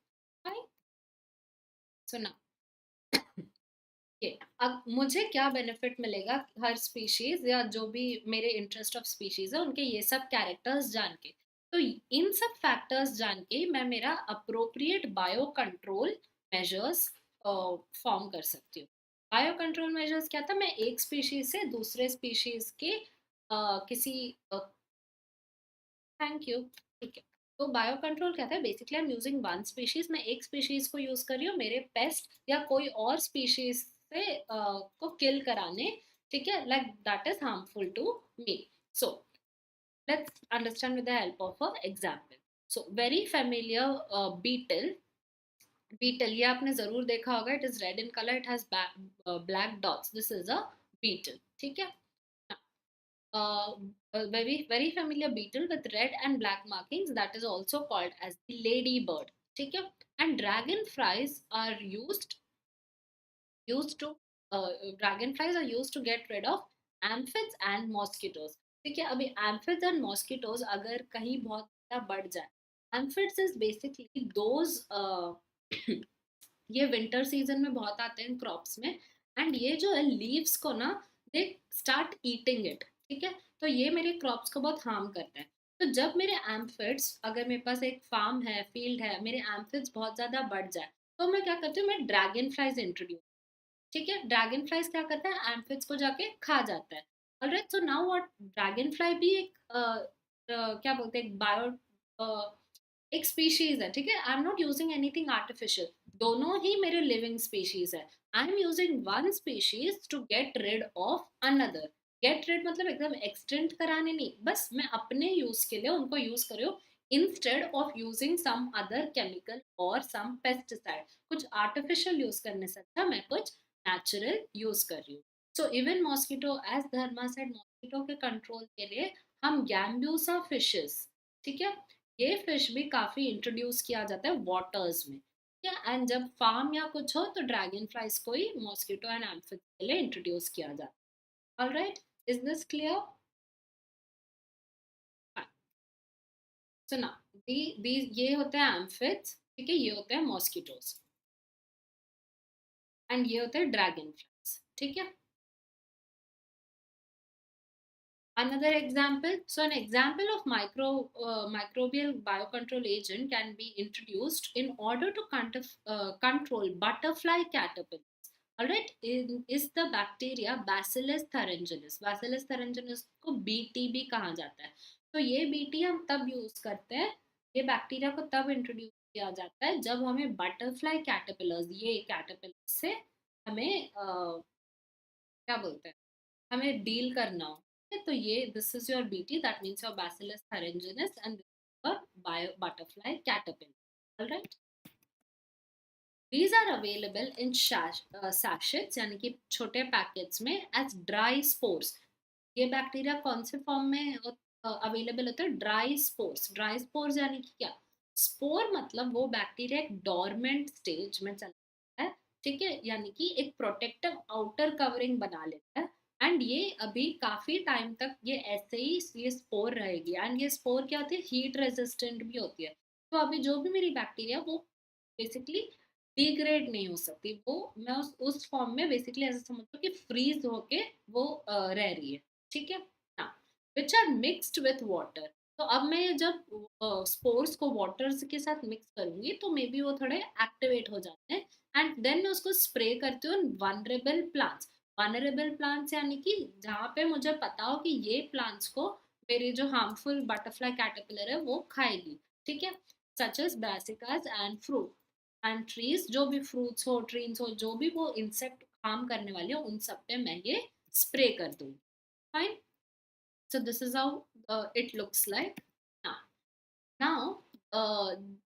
Speaker 1: Fine. So now ये, अब मुझे क्या बेनिफिट मिलेगा हर स्पीशीज या जो भी मेरे इंटरेस्ट ऑफ स्पीशीज है उनके ये सब कैरेक्टर्स जान के। तो इन सब फैक्टर्स जान के मैं मेरा appropriate bio control measures form कर सकती हूँ। बायो कंट्रोल मेजर्स क्या था, मैं एक स्पीशीज से दूसरे स्पीशीज के किसी, थैंक यू, ठीक है। तो बायो कंट्रोल क्या था, basically I am using one species, मैं एक स्पीशीज को यूज कर रही हूँ मेरे पेस्ट या कोई और स्पीशीज से को किल कराने। ठीक है, like that is harmful to me. So let's understand with the help of a example. So very familiar beetle. Beetle ये आपने जरूर देखा होगा, it is red in colour, it has black dots, this is a beetle. ठीक है। a very familiar beetle with red and black markings that is also called as the ladybird. ठीक है। And dragonflies are used to dragonflies are used to get rid of aphids and mosquitoes. ठीक है। अभी aphids and mosquitoes अगर कहीं बहुत ज़्यादा बढ़ जाए, aphids is basically those ये विंटर सीजन में बहुत आते हैं क्रॉप्स में, एंड ये जो है लीव्स को ना, दे स्टार्ट ईटिंग इट। ठीक है। तो ये मेरे क्रॉप्स को बहुत हार्म करते हैं। तो जब मेरे एम्फिड्स, अगर मेरे पास एक फार्म है, फील्ड है, मेरे एम्फिड्स बहुत ज्यादा बढ़ जाए, तो मैं क्या करती हूँ, मैं ड्रैगन फ्लाइज इंट्रोड्यूस। ठीक है। ड्रैगन फ्लाइज क्या करता है, एम्फिड्स को जाके खा जाता है। Alright, so now what, dragon fly भी एक क्या बोलते हैं, एक बायो एक स्पीशीज है। ठीक है। I am not using anything artificial, दोनों ही मेरे लिविंग स्पीशीज है। I am using one species to get rid of another. Get rid मतलब एकदम एक्सटेंड कराने नहीं, बस मैं अपने यूज के लिए उनको यूज कर रही हूँ, instead of using some other chemical और सम पेस्टिसाइड। कुछ आर्टिफिशियल यूज करने से अच्छा मैं कुछ नेचुरल यूज कर रही हूँ। सो इवन मॉस्किटो, एज धर्मा सेड, मॉस्किटो के कंट्रोल के लिए हम गैम्ब्यूसा फिशेस, ठीक है, ये फिश भी काफी इंट्रोड्यूस किया जाता है वाटर्स में। ठीक है। एंड जब फार्म या कुछ हो तो ड्रैगन फ्लाइज को ही मॉस्किटो एंड एम्फिड के लिए इंट्रोड्यूस किया जाता है। Alright, is this clear? सुना, दी ये होते हैं एम्फिड्स, ठीक है, ये होते हैं मॉस्किटोज, एंड ये होते हैं ड्रैगन फ्लाइज। ठीक है। Another example, so an example of microbial biocontrol agent can be introduced in order to control butterfly caterpillars. All right, is the bacteria Bacillus thuringiensis. Bacillus thuringiensis को BT भी कहा जाता है। तो ये BT हम तब यूज करते हैं, ये बैक्टीरिया को तब इंट्रोड्यूस किया जाता है जब हमें बटरफ्लाई कैटरपिलर्स, ये कैटरपिलर से हमें क्या बोलते हैं, हमें डील करना हो। तो ये this is your BT, that means your bacillus thuringiensis and your bio butterfly caterpillar. Alright, these are available in sachets यानी कि छोटे पैकेट्स में एज ड्राई स्पोर्स। ये बैक्टीरिया कौन से फॉर्म में अवेलेबल होते हैं, ड्राई स्पोर्स। ड्राई स्पोर्स यानी कि क्या, स्पोर मतलब वो बैक्टीरिया एक डोरमेंट स्टेज में चला है। ठीक है, यानी कि एक प्रोटेक्टिव आउटर कवरिंग बना लेता है, एंड ये अभी काफी टाइम तक ये ऐसे ही ये स्पोर रहेगी, एंड ये स्पोर क्या होती है, हीट रेजिस्टेंट भी होती है। तो अभी जो भी मेरी बैक्टीरिया वो बेसिकली डिग्रेड नहीं हो सकती, वो मैं उस फॉर्म में बेसिकली ऐसे समझो कि फ्रीज होके वो रह रही है। ठीक है ना, which are mixed with water. तो अब मैं जब स्पोर्स को वाटर के साथ मिक्स करूंगी तो मे बी वो थोड़े एक्टिवेट हो जाते हैं, एंड देन मैं उसको स्प्रे करती हूँ वनरेबल प्लांट्स। वनरेबल प्लांट्स यानी कि जहाँ पे मुझे पता हो कि ये प्लांट्स को मेरी जो हार्मफुल बटरफ्लाई कैटरपिलर है वो खाएगी, ठीक है, such as brassicas and fruit and trees, जो भी फ्रूट्स हो ट्रीज हो जो भी वो इंसेक्ट हार्म करने वाले हो उन सब पे मैं ये स्प्रे कर दूंगी। Fine, so this is how it looks like now. Now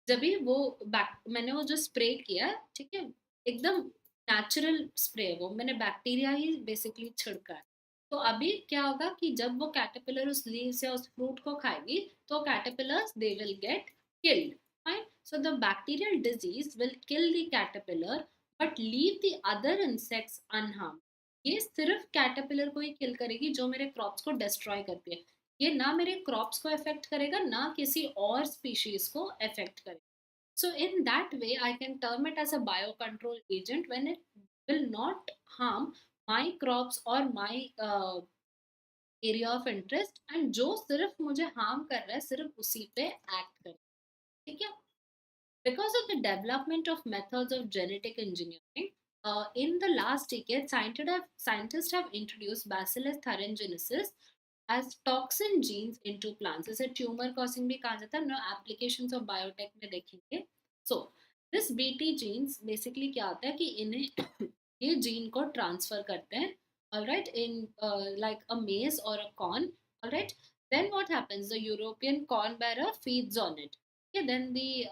Speaker 1: जब भी वो मैंने वो जो स्प्रे किया, ठीक है, एकदम नेचुरल स्प्रे है वो, मैंने बैक्टीरिया ही बेसिकली छिड़का है। तो अभी क्या होगा कि जब वो कैटरपिलर उस लीव्स या उस फ्रूट को खाएगी तो caterpillars they will get killed. Fine, so the bacterial disease will kill the caterpillar but leave the other insects unharmed. ये सिर्फ कैटरपिलर को ही किल करेगी जो मेरे क्रॉप्स को डिस्ट्रॉय करती है। ये ना मेरे क्रॉप्स को अफेक्ट करेगा ना किसी और स्पीशीज को अफेक्ट करेगा। So in that way, I can term it as a biocontrol agent when it will not harm my crops or my area of interest, and जो सिर्फ मुझे harm कर रहा है सिर्फ उसी पे act करे, ठीक है। Because of the development of methods of genetic engineering, in the last decade, scientists have introduced Bacillus thuringiensis as toxin genes into plants. इसे ट्यूमर कॉजिंग भी कहा जाता है ना, एप्लीकेशंस ऑफ बायोटेक में देखेंगे। So this BT genes basically क्या होता है कि इन्हें ये जीन को ट्रांसफर करते हैं, alright, in like a maize और a corn, alright. Then what happens? The European corn bearer feeds on it. Okay, then the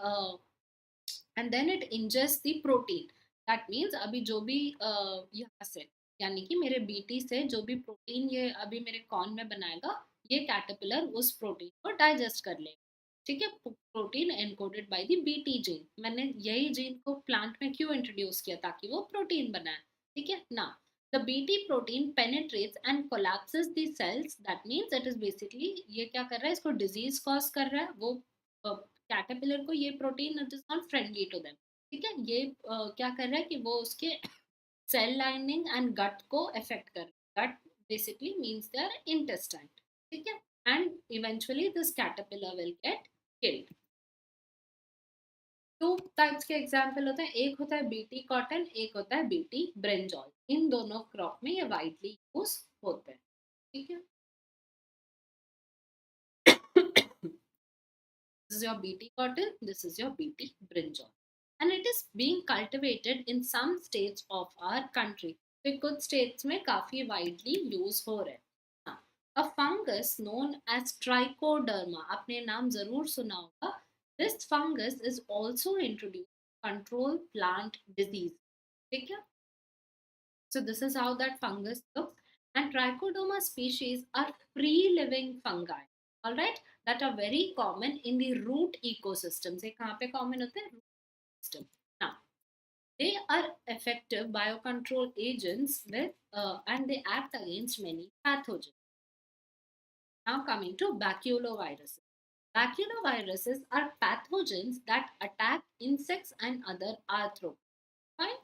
Speaker 1: and then it ingests the protein. That means अभी जो भी यहाँ से यानी कि मेरे बीटी से जो भी प्रोटीन ये अभी मेरे कॉर्न में बनाएगा, ये कैटरपिलर उस प्रोटीन को डाइजेस्ट कर लेगा, ठीक है। Protein encoded by the BT gene. मैंने यही जीन को प्लांट में क्यों इंट्रोड्यूस किया, ताकि वो प्रोटीन बनाए, ठीक है ना। The BT protein penetrates and collapses the cells, that means it is basically ये क्या कर रहा है, इसको डिजीज कॉज कर रहा है। वो कैटरपिलर को ये protein it is not friendly to them, ठीक है। ये क्या कर रहा है कि वो उसके सेल लाइनिंग एंड गट को अफेक्ट कर, गट बेसिकली मींस देयर इंटेस्टाइन, ठीक है, and eventually this caterpillar will get killed. Two types के एग्जाम्पल होते हैं, एक होता है बीटी कॉटन, एक होता है बीटी ब्रिंजॉल। इन दोनों क्रॉप में ये वाइडली यूज होते हैं, ठीक है। This is your BT cotton, this is your BT brinjal. And it is being cultivated in some states of our country. तो कुछ states में काफी widely use हो रहे हैं। हाँ, a fungus known as trichoderma, आपने नाम जरूर सुना होगा। This fungus is also introduced to control plant disease, ठीक है। So this is how that fungus looks. And Trichoderma species are free-living fungi, all right, that are very common in the root ecosystems. ये कहाँ पे common होते हैं? Root system. Now, they are effective biocontrol agents and they act against many pathogens. Now coming to baculoviruses. Baculoviruses are pathogens that attack insects and other arthropods. Fine.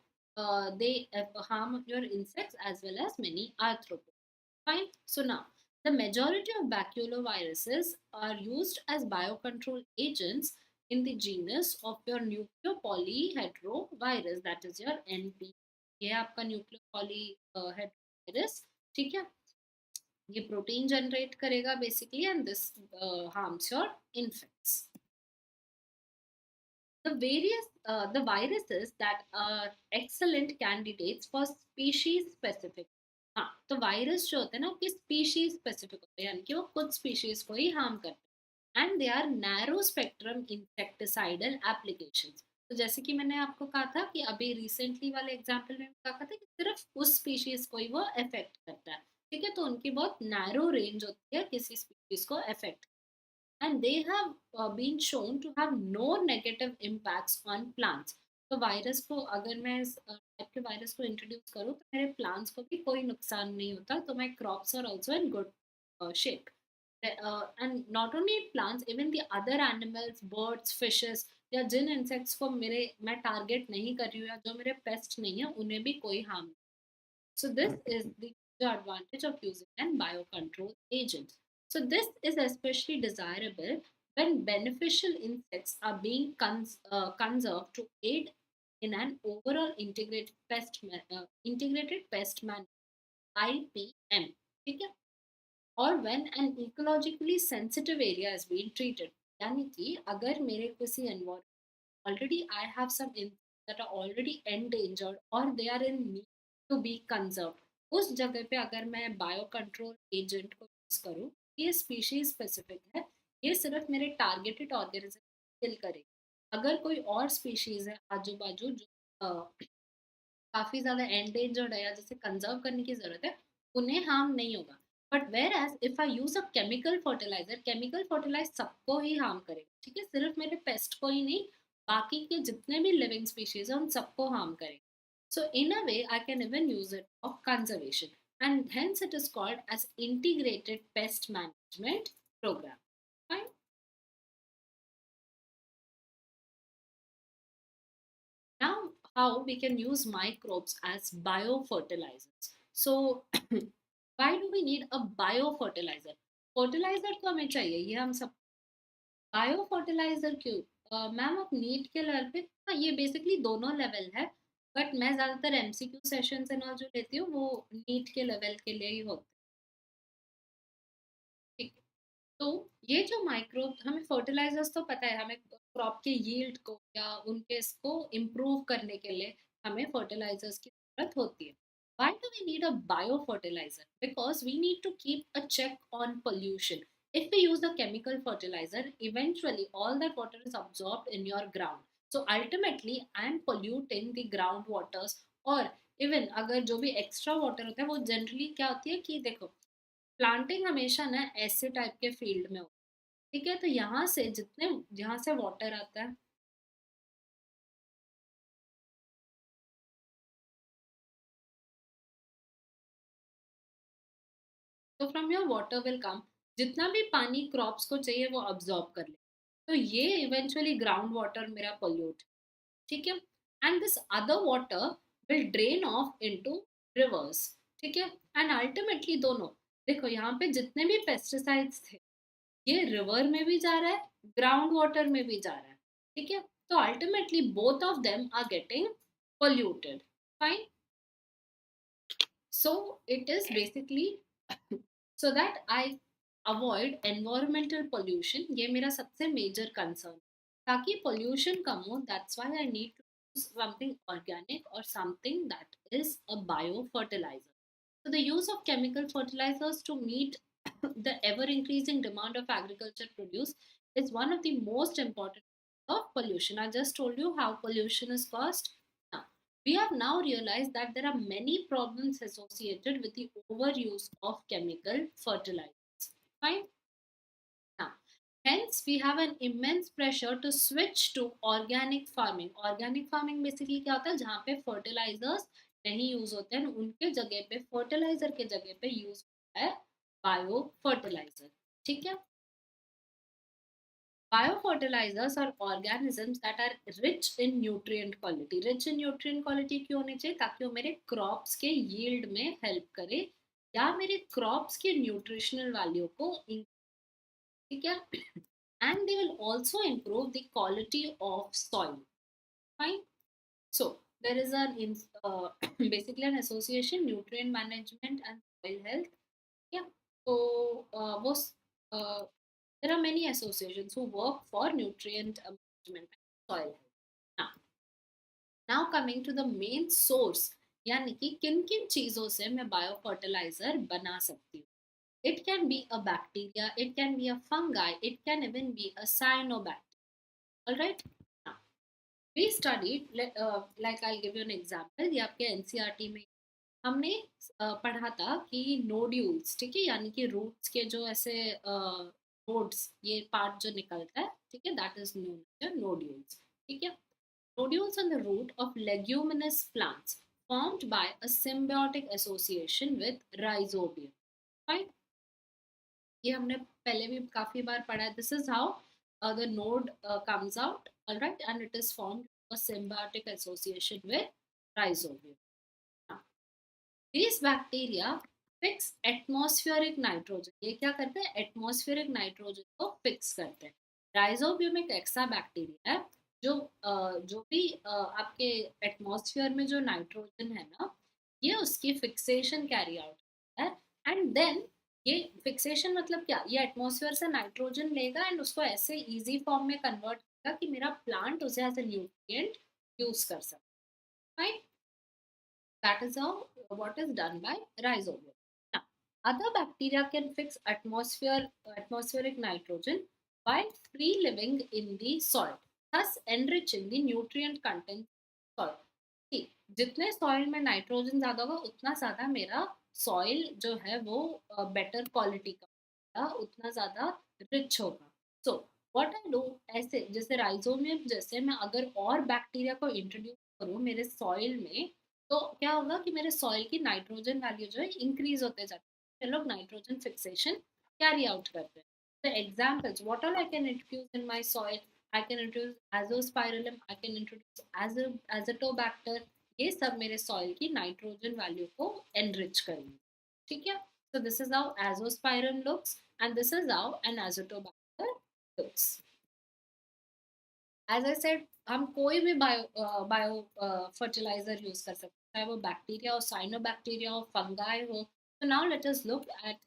Speaker 1: They harm your insects as well as many arthropods. Fine. So now, the majority of baculoviruses are used as biocontrol agents in the genus of your nucleopolyhedrovirus, that is your NP. ये आपका nucleopolyhedrovirus, ठीक है। ये protein generate करेगा basically, and this harms your infects. The viruses that are excellent candidates for species specific. हाँ, तो virus जो होते हैं ना वो स्पीशीज स्पेसिफिक होते हैं, यानी कि वो कुछ स्पीशीज को ही हार्म करते हैं, and they are narrow spectrum insecticidal applications. तो जैसे कि मैंने आपको कहा था कि अभी रिसेंटली वाले एग्जांपल में कहा था कि सिर्फ उस स्पीशीज को ही वो अफेक्ट करता है, ठीक है। तो उनकी बहुत नैरो रेंज होती है किसी स्पीशीज को affect, and they have been shown to have no negative impacts on plants. तो वायरस को अगर मैं इस टाइप के वायरस को इंट्रोड्यूस करूँ तो मेरे प्लांट्स को भी कोई नुकसान नहीं होता, तो my crops are also in good shape. And not only plants, even the other animals, birds, fishes, या जिन इंसेक्ट्स को मैं टारगेट नहीं कर रही हूँ या जो मेरे पेस्ट नहीं है उन्हें भी कोई हार्म नहीं। So this is the advantage of using an biocontrol agent. So this is especially desirable when beneficial insects are being conserved to aid in an overall integrated pest management IPM. ठीक है? Or when an ecologically sensitive area is being treated. यानी कि अगर मेरे किसी environment already I have some insects that are already endangered or they are in need to be conserved, उस जगह पे अगर मैं बायो कंट्रोल एजेंट को यूज करूँ, ये स्पीशीज स्पेसिफिक है, ये सिर्फ मेरे टारगेटेड ऑर्गेनिज्म किल करेगी. अगर कोई और स्पीशीज है आजू बाजू जो काफी ज्यादा एंडेंजर्ड है या जिसे कंजर्व करने की जरूरत है, उन्हें हार्म नहीं होगा. But where as if I use a chemical fertiliser सबको ही हार्म करेगा. ठीक है, सिर्फ मेरे पेस्ट को ही नहीं, बाकी के जितने भी लिविंग स्पीशीज है उन सबको हार्म करेगा. So in a way I can even use it for conservation and hence it is called as integrated pest management program. Now, how we can use microbes as biofertilizers. So, why do we need a biofertilizer? Fertiliser तो हमें चाहिए, ये हम सब. Bio fertiliser क्यों? Ma'am आप NEET के level पे, हाँ ये बेसिकली दोनों लेवल है, बट मैं ज़्यादातर एमसीक्यू सेशंस एंड ऑल जो लेती हूँ वो नीट के लेवल के लिए ही होते हैं. तो ये जो माइक्रोब, हमें फर्टिलाइजर्स तो पता है, हमें क्रॉप के यील्ड को या उनके इसको इम्प्रूव करने के लिए हमें फर्टिलाइजर्स की जरूरत होती है. Why do we need a biofertilizer? Because we need to keep a check on pollution. If we use a chemical fertilizer, eventually all that water is absorbed in your ground. So ultimately, I am polluting the groundwaters. और even अगर जो भी extra water होता है वो generally क्या होती है कि देखो, प्लांटिंग हमेशा ना ऐसे टाइप के फील्ड में हो. ठीक है, तो यहाँ से जितने, यहाँ से वाटर आता है, तो from your water will come, जितना भी पानी क्रॉप्स को चाहिए वो अब्जॉर्ब कर ले. तो ये इवेंचुअली ग्राउंड वाटर मेरा पोल्यूट. ठीक है, and this other water will drain of into reverse. ठीक है, एंड अल्टीमेटली दोनों, देखो यहाँ पे जितने भी पेस्टिसाइड्स थे ये रिवर में भी जा रहा है, ग्राउंड वाटर में भी जा रहा है. ठीक है, तो ultimately both of them are getting polluted. Fine. So it is basically so that I avoid environmental pollution. ये मेरा सबसे major concern. ताकि pollution कम हो, that's why I need to use something organic or something that is a biofertilizer. So the use of chemical fertilizers to meet the ever increasing demand of agriculture produce is one of the most important of pollution. I just told you how pollution is caused. Now, we have now realized that there are many problems associated with the overuse of chemical fertilizers. Fine. Now, hence we have an immense pressure to switch to organic farming. Organic farming basically क्या होता है, जहाँ पे fertilizers नहीं use होते हैं, उनके जगह पे फर्टिलाइजर के जगह पे यूज होता है बायो फर्टिलाइजर. ठीक है, biofertilizers are organisms that are rich in nutrient quality. Rich in nutrient quality क्यों होने चाहिए? ताकि वो मेरे क्रॉप्स के यील्ड में हेल्प करे या मेरे क्रॉप्स के न्यूट्रिशनल वैल्यू को. ठीक है, and they will also improve the quality of soil. Fine. So there is basically an association, nutrient management and soil health. Yeah. So uh, there are many associations who work for nutrient management and soil health. Now, now coming to the main source, यानी कि किन किन चीजों से मैं bio fertiliser बना सकती हूँ. It can be a bacteria, it can be a fungi, it can even be a cyanobacteria. All right. Now, we studied, like I'll give you an example. ये आपके एनसीईआरटी में हमने पढ़ा था कि नोड्यूल्स, ठीक है, यानी कि रूट्स के जो ऐसे नोड्स, ये पार्ट जो निकलता है, ठीक है, that is known as nodules. ठीक है, nodules on the root of leguminous plants formed by a symbiotic association with rhizobium. Right? ये हमने पहले भी काफी बार पढ़ा है. This is how the node comes out, alright, and it is formed a symbiotic association with rhizobium. Now, these bacteria fix atmospheric nitrogen. ये क्या करते हैं? एटमॉस्फेरिक नाइट्रोजन को फिक्स करते हैं। राइजोबियम एक ऐसा बैक्टीरिया है जो जो भी आपके एटमॉस्फेयर में जो नाइट्रोजन है ना, ये उसकी फिक्सेशन कैरी आउट है। एंड देन ये फिक्सेशन मतलब क्या? ये एटमॉस्फेयर से नाइट्रोजन लेगा एंड उसको ऐसे इजी फॉर्म में कन्वर्ट करेगा कि मेरा प्लांट उसे एज ए न्यूट्रिएंट यूज कर सकता है। That is how what is done by rhizobium. Now, other bacteria can fix atmospheric nitrogen by free living in the soil, thus enriching the nutrient content soil. See, जितने soil में nitrogen ज्यादा होगा उतना ज्यादा मेरा सॉइल जो है वो बेटर क्वालिटी का होगा, उतना ज्यादा रिच होगा। सो व्हाट आई डू, ऐसे जैसे राइजोमियम जैसे मैं अगर और बैक्टीरिया को इंट्रोड्यूस करूँ मेरे सॉइल में, तो क्या होगा कि मेरे सॉइल की नाइट्रोजन वैल्यू जो है इंक्रीज होते जाते हैं। लोग नाइट्रोजन फिक्सेशन कैरी आउट करते हैं। The examples what all I can introduce in my soil, I can introduce azospirillum, I can introduce azotobacter. ये सब मेरे सॉइल की नाइट्रोजन वैल्यू को एनरिच करेंगे। ठीक है, so this is how azospirillum looks and this is how an azotobacter looks. As I said, हम कोई भी बायो फर्टिलाइजर यूज कर सकते हैं, चाहे वो बैक्टीरिया हो, साइनोबैक्टीरिया हो, फंगाई हो। तो now let us look at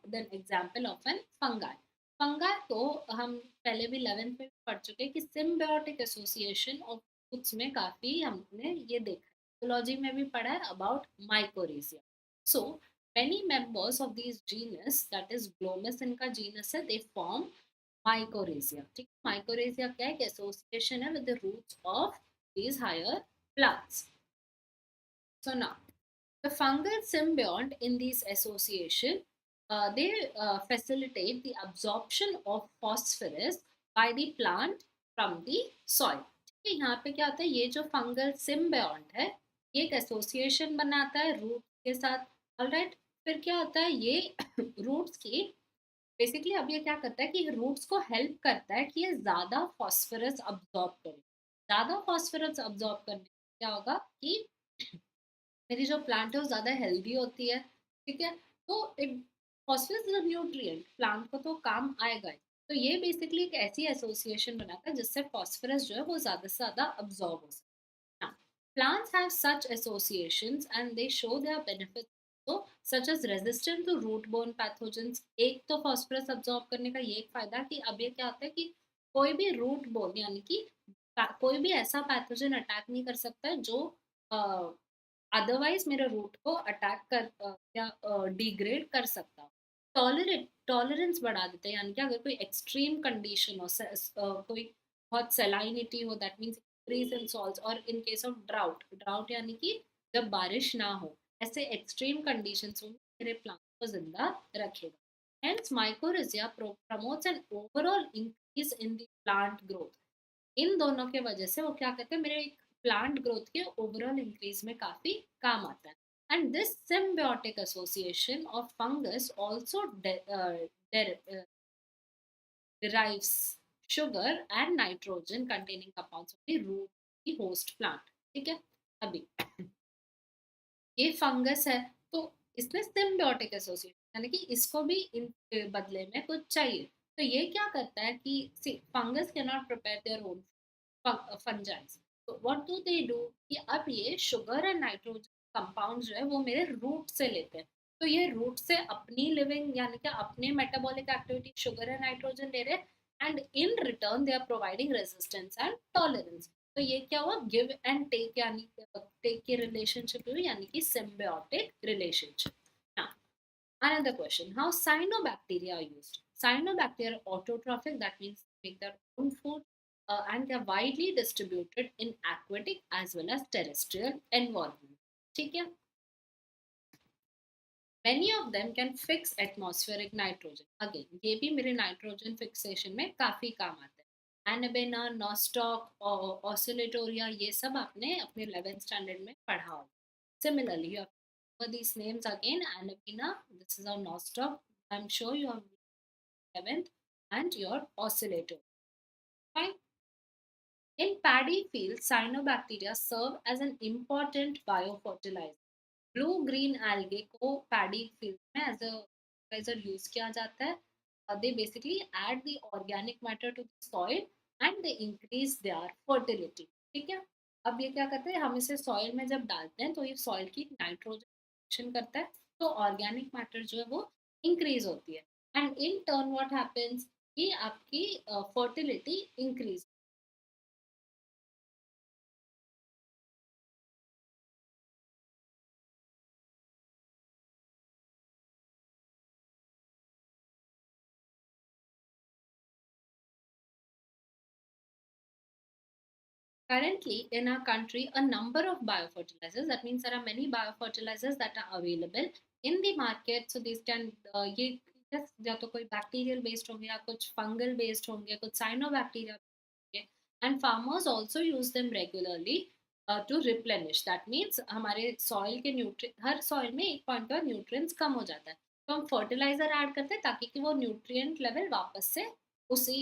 Speaker 1: the example of an fungi. Fungi को हम पहले भी 11th में पढ़ चुके हैं कि सिम्बायोटिक एसोसिएशन ऑफ फूड्स में काफी हमने ये देखा है, बायोलॉजी में भी पढ़ा है about mycorrhiza. So many members of these genus, that is glomus इनका जीनस है, they form माइकोरेसिया। ठीक है, माइकोरेसिया क्या है? एसोसिएशन है with the roots of these higher plants. So now the fungal symbiont in these association, they facilitate the absorption of phosphorus by the plant from the soil. ठीक है, यहाँ पे क्या होता है? ये जो फंगल सिम्बियोंट है ये एक एसोसिएशन बनाता है रूट के साथ। ऑलराइट, फिर क्या होता है? ये रूट्स की बेसिकली अब ये क्या करता है कि रूट्स को हेल्प करता है कि ये ज्यादा फॉस्फोरस अब्सॉर्ब करे। ज्यादा फॉस्फोरस अब्सॉर्ब करने से क्या होगा कि मेरी जो प्लांट है वो ज़्यादा हेल्दी होती है। ठीक है, तो it phosphorus is a nutrient, plant को तो काम आएगा ही। तो ये बेसिकली एक ऐसी एसोसिएशन बनाता है जिससे फॉस्फोरस जो है वो ज़्यादा से ज़्यादा अब्सॉर्ब हो सके। Now, plants have such associations and they show their benefits so such as resistant to root-borne pathogens। एक तो फॉस्फोरस अब्सॉर्ब करने का ये एक फायदा कि अब ये क्या होता है कि कोई भी रूट बोन यानी कि कोई भी ऐसा पैथोजन अटैक नहीं कर सकता है जो अदरवाइज मेरे रूट को अटैक कर या डिग्रेड कर सकता। टॉलरेंस बढ़ा देते हैं, यानी कि अगर कोई एक्सट्रीम कंडीशन हो, कोई बहुत सेलाइनिटी हो, that means increase in salts, और in case of drought, drought यानी कि जब बारिश ना हो, ऐसे एक्सट्रीम कंडीशंस में मेरे प्लांट को जिंदा रखेगा। Hence, mycorrhiza promotes an overall increase in the plant growth। इन दोनों के वजह से वो क्या करते हैं? मेरे प्लांट ग्रोथ के ओवरऑल इंक्रीज में काफी काम आता है। And this symbiotic association of fungus also derives sugar and nitrogen containing compounds of the root the host plant। ठीक है, अभी ये फंगस है तो इसमें सिम्बायोटिक एसोसिएशन यानी कि इसको भी इन बदले में कुछ चाहिए। तो ये क्या करता है कि see fungus can not prepare their own fungi. तो व्हाट डू दे डू कि अब ये शुगर एंड नाइट्रोजन कंपाउंड जो है वो मेरे रूट से लेते हैं। तो ये रूट से अपनी लिविंग यानी कि अपने metabolic activity sugar and nitrogen ले रहे हैं and in return they are providing resistance and tolerance. तो ये क्या हुआ? गिव एंड टेक, यानी टेक की रिलेशनशिप हुई, यानी कि symbiotic relationship. Now another question, how cyanobacteria are used? Cyanobacteria are autotrophic, that means they make their own food, and they are widely distributed in aquatic as well as terrestrial environment। ठीक है, many of them can fix atmospheric nitrogen। again ये भी मेरे nitrogen fixation में काफी काम आते हैं। एनाबेना, नॉस्टॉक और ऑसिलेटोरिया, ये सब आपने अपने 11th स्टैंडर्ड में पढ़ा होगा। Similarly, you have for these names again, Anabina, this is our nostoc, I'm sure you have 11th, and your oscillator. Fine. In paddy fields, cyanobacteria serve as an important biofertilizer। Blue green algae को paddy field में as a fertiliser use किया जाता है. They basically add the organic matter to the soil and they increase their fertility. ठीक है. अब ये क्या करते हैं, हम इसे सॉइल में जब डालते हैं तो ये सॉइल की नाइट्रोजन करता है, तो ऑर्गेनिक मैटर जो है वो इंक्रीज होती है. And in turn what happens कि आपकी fertility increase. Currently, in our country, a number of biofertilizers, that means there are many biofertilizers that are available in the market. So these can, ये just या तो कोई bacterial based होंगे या कुछ fungal based होंगे, कुछ cyanobacteria होंगे. And farmers also use them regularly to replenish. That means हमारे soil के nutrient, हर soil में एक point पर nutrients कम हो जाता है. तो हम fertilizer add करते हैं ताकि कि वो nutrient level वापस से उसी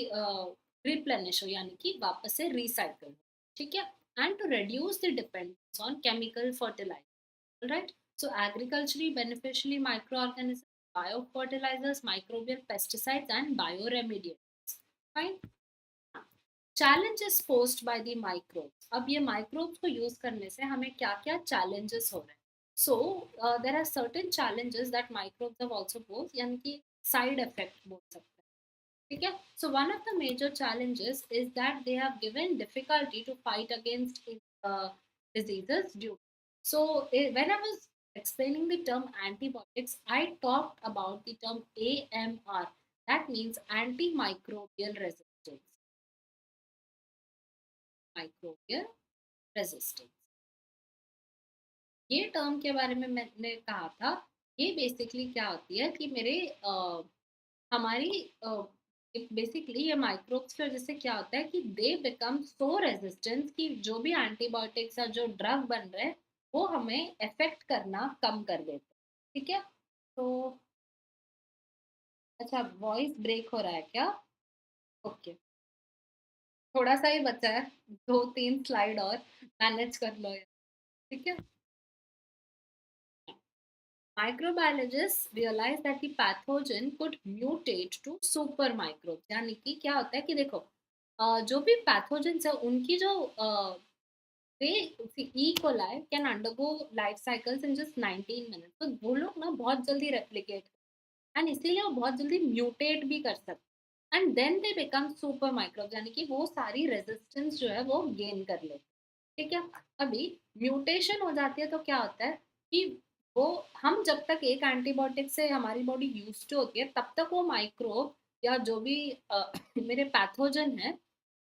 Speaker 1: replenish हो, यानी कि वापस से recycle हो. ठीक है. And to reduce the dependence on chemical fertilizer. All right. So agriculturally beneficially microorganisms, biofertilizers, microbial pesticides, and bioremediators. Fine. Challenges posed by the microbes. अब ये microbes को use करने से हमें क्या क्या challenges हो रहे हैं. So there are certain challenges that microbes have also posed, यानी कि side effect बोल सकते हैं. ठीक है. So one of the major challenges is that they have given difficulty to fight against uh, diseases due. So when I was explaining the term antibiotics, I talked about the term AMR. That means antimicrobial resistance. Microbial resistance. ये term के बारे में मैंने कहा था. ये basically क्या होती है कि मेरे हमारी बेसिकली ये माइक्रोब्स की वजह से क्या होता है कि दे बिकम सो रेजिस्टेंट कि जो भी एंटीबायोटिक्स या जो ड्रग बन रहे हैं वो हमें इफेक्ट करना कम कर देते हैं. ठीक है. तो अच्छा, वॉइस ब्रेक हो रहा है क्या? ओके. थोड़ा सा ही बचा है, 2-3 स्लाइड और मैनेज कर लो. ठीक है. Microbiologists realized that the pathogen could mutate to super microbes. यानी कि क्या होता है कि देखो जो भी पैथोजेंस है उनकी जो they E. coli can undergo life cycles in just 19 minutes. तो वो लोग ना बहुत जल्दी replicate एंड इसीलिए वो बहुत जल्दी म्यूटेट भी कर सकते and then they become super microbes, यानी कि वो सारी रेजिस्टेंस जो है वो गेन कर लेते. ठीक है. अभी म्यूटेशन हो जाती है तो क्या होता है कि वो हम जब तक एक एंटीबायोटिक से हमारी बॉडी यूज टू होती है तब तक वो माइक्रोब या जो भी मेरे पैथोजन है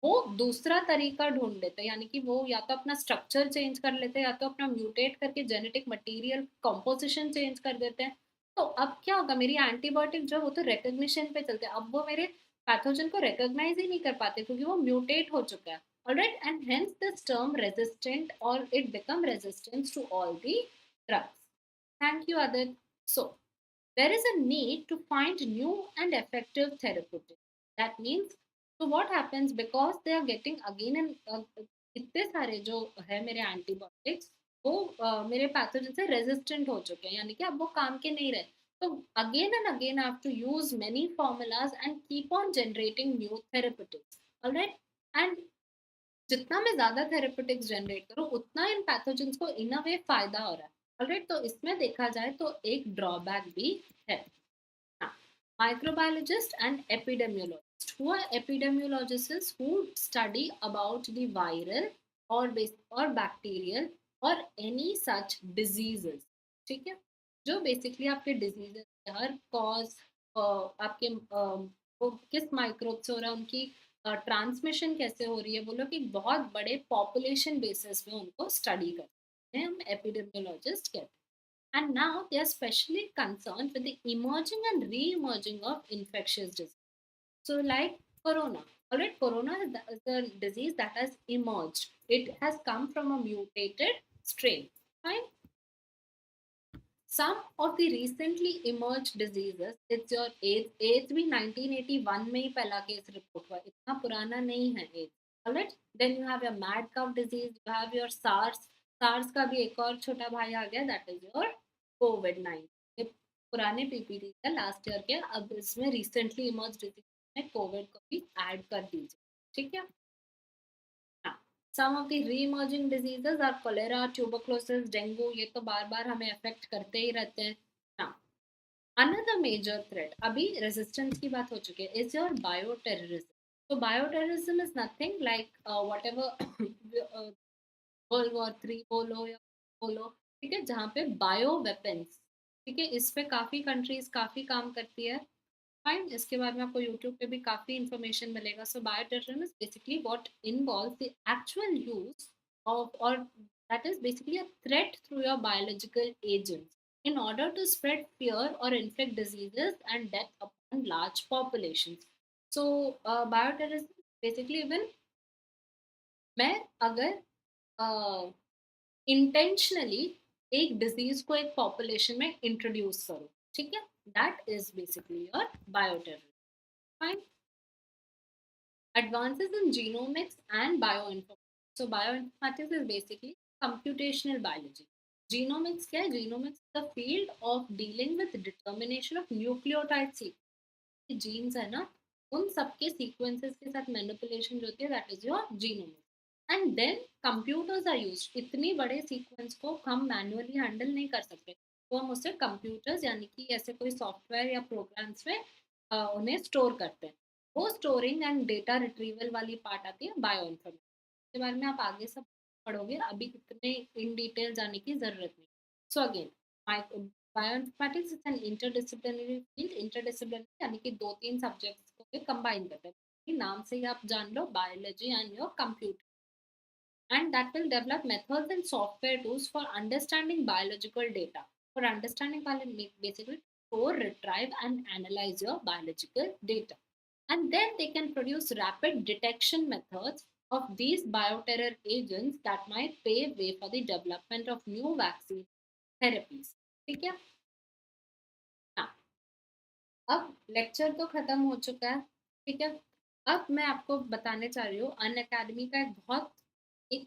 Speaker 1: वो दूसरा तरीका ढूंढ लेते हैं, यानी कि वो या तो अपना स्ट्रक्चर चेंज कर लेते हैं या तो अपना म्यूटेट करके जेनेटिक मटेरियल कॉम्पोजिशन चेंज कर देते हैं. तो अब क्या होगा, मेरी एंटीबायोटिक जो है वो तो रिकॉग्निशन पे चलते हैं, अब वो मेरे पैथोजन को रिकॉग्नाइज ही नहीं कर पाते क्योंकि वो म्यूटेट हो चुका है. Alright. And hence this term resistant और it become resistance to all the drugs. Thank you Aditya. So there is a need to find new and effective therapeutics. That means, so what happens because they are getting again and इतने सारे जो है मेरे antibiotics वो मेरे pathogen से resistant हो चुके हैं, यानी कि अब वो काम के नहीं रहे. तो again and again I have to use many formulas and keep on generating new therapeutics. Alright. And जितना मैं ज्यादा थेरेपेटिक्स जनरेट करूँ उतना इन पैथोजेंस को इन अ वे फायदा हो रहा है. ऑलराइट. तो इसमें देखा जाए तो एक ड्रॉबैक भी है. Microbiologists and epidemiologists. Who are epidemiologists? Who study about the viral or bacterial or any such diseases. ठीक है. जो बेसिकली आपके डिजीजेस हर कॉज आपके वो किस माइक्रोब से हो रहा है, उनकी ट्रांसमिशन कैसे हो रही है, वो लोग एक बहुत बड़े पॉपुलेशन बेसिस पे उनको स्टडी करते हैं, हम एपिडेमियोलॉजिस्ट कहते हैं. And now they are specially concerned with the emerging and re-emerging of infectious disease. So, like corona. Alright, corona is the disease that has emerged. It has come from a mutated strain. Fine. Some of the recently emerged diseases, it's your AIDS. AIDS भी 1981 में ही पहला case report हुआ, इतना पुराना नहीं है AIDS. Alright. Then you have your mad cow disease. You have your SARS. SARS का भी एक और छोटा भाई आ गया, दैट इज योर कोविड-19। ये पुराने पीपीटी का लास्ट ईयर के, अब इसमें रिसेंटली इमर्ज डिजीज में कोविड को भी ऐड कर दीजिए, ठीक है। Some of the re-emerging diseases are cholera, tuberculosis, dengue, ये तो बार बार हमें अफेक्ट करते ही रहते हैं ना। अनदर मेजर थ्रेट, अभी रेजिस्टेंस की बात हो चुकी है, इज योर बायोटेररिज्म। तो bioterrorism is nothing like what ever world war 3 बोलो या बोलो, ठीक है, जहाँ पे बायो वेपन्स, ठीक है, इस पे काफी कंट्रीज काफी काम करती है। फाइन, इसके बाद में आपको यूट्यूब पे भी काफी इंफॉर्मेशन मिलेगा। So bioterrorism is basically what involve the actual use of, और that is basically a threat through your biological agents in order to spread fear or inflict diseases and death upon large populations. So bioterrorism basically when मैं अगर intentionally एक disease को एक population में introduce करूँ, ठीक है, that is basically your bioterrorism. Fine. Advances in genomics and bioinformatics. So bioinformatics is basically computational biology. Genomics क्या है? Genomics is the field of dealing with determination of nucleotide sequence. Genes है ना, उन सबके sequences के साथ manipulation जो होती है, that is your genomics. And then computers are used. इतनी बड़े सीक्वेंस को हम मैनुअली हैंडल नहीं कर सकते, तो हम उसे कंप्यूटर्स यानी कि ऐसे कोई सॉफ्टवेयर या प्रोग्राम्स में उन्हें स्टोर करते हैं। वो स्टोरिंग एंड डेटा रिट्रीवल वाली पार्ट आती है बायो इन्फॉर्मेटिक्स। के बारे में आप आगे सब पढ़ोगे, अभी इतने इन डिटेल जाने की जरूरत नहीं। So again, bioinformatics is an interdisciplinary field. Interdisciplinary यानी कि दो तीन सब्जेक्ट्स को कंबाइन करते हैं, नाम से ही आप जान लो, biology and your computer, and that will develop methods and software tools for understanding biological data. For understanding basically store, retrieve, and analyze your biological data. And then they can produce rapid detection methods of these bioterror agents that might pave way for the development of new vaccine therapies. ठीक है? हाँ, अब lecture तो खत्म हो चुका है, ठीक है। अब मैं आपको बताने चाह रही हूँ अन अकेडमी का एक बहुत एक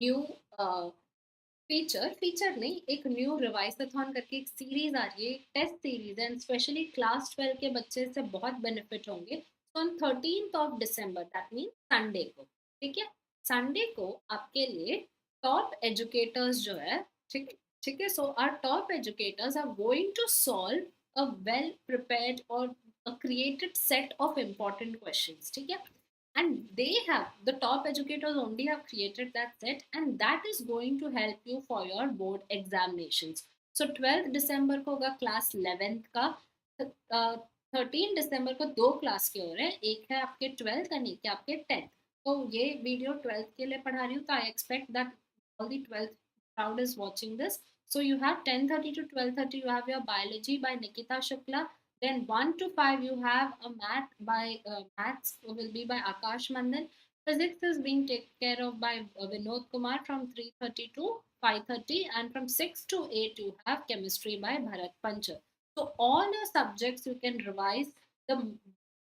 Speaker 1: न्यू फीचर नहीं, एक न्यू रिवाइसाथॉन करके एक सीरीज आ रही है, टेस्ट सीरीज है, एंड स्पेशली क्लास 12 के बच्चे से बहुत बेनिफिट होंगे। तो on 13th of December, that mean Sunday को, ठीक है, संडे को आपके लिए टॉप एजुकेटर्स जो है, ठीक ठीक है, so our top educators are going to solve a well prepared और a created set of important questions, ठीक है, and they have, the top educators only have created that set, and that is going to help you for your board examinations. So 12th December को होगा class 11th का, 13 दिसंबर को दो class के हो रहे हैं, एक है आपके 12th और एक है आपके 10th। तो ये वीडियो 12th के लिए पढ़ा रही हूँ, तो I expect that all the 12th crowd is watching this. So you have 10:30 to 12:30 you have your biology by Nikita Shukla. Then 1 to 5 you have a maths will be by Akash Mandan. Physics is being taken care of by Vinod Kumar from 3:30 to 5:30, and from 6 to 8 you have chemistry by Bharat Panchal. So all your subjects you can revise. The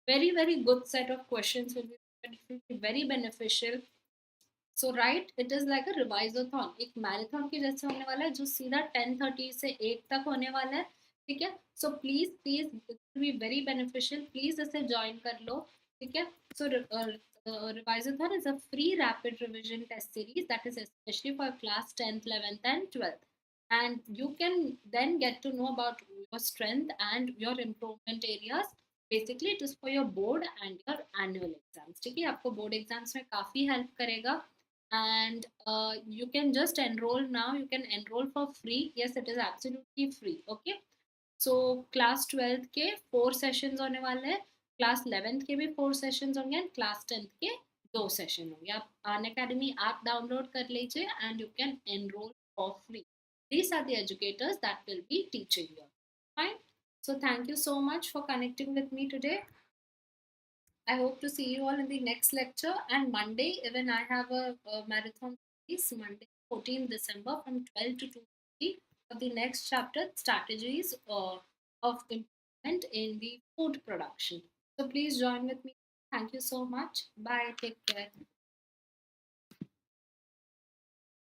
Speaker 1: very good set of questions will be very beneficial. So right, it is like a revisathon, एक marathon के जैसे होने वाला है, जो सीधा 10:30 से 8 तक होने वाला है, ठीक है। So please please it will be very beneficial, please इसे ज्वाइन कर लो, ठीक है। So revisathon is a free rapid revision test series that is specially for class 10th 11th and 12th, and you can then get to know about your strength and your improvement areas. Basically it is for your board and your annual exams, ठीक है, आपको board exams में काफी help करेगा। And you can just enroll now, you can enroll for free, yes it is absolutely free, okay। So class 12th के 4 sessions होने वाले हैं, class 11th के भी 4 sessions होंगे, and class 10th के 2 session होंगे। आप Unacademy app download कर लीजिए and you can enroll for free. These are the educators that will be teaching you, fine। So thank you so much for connecting with me today. I hope to see you all in the next lecture. And Monday, even I have a marathon series, Monday, 14th December from 12 to 2:30 for the next chapter, strategies of improvement in the food production. So please join with me. Thank you so much. Bye. Take care.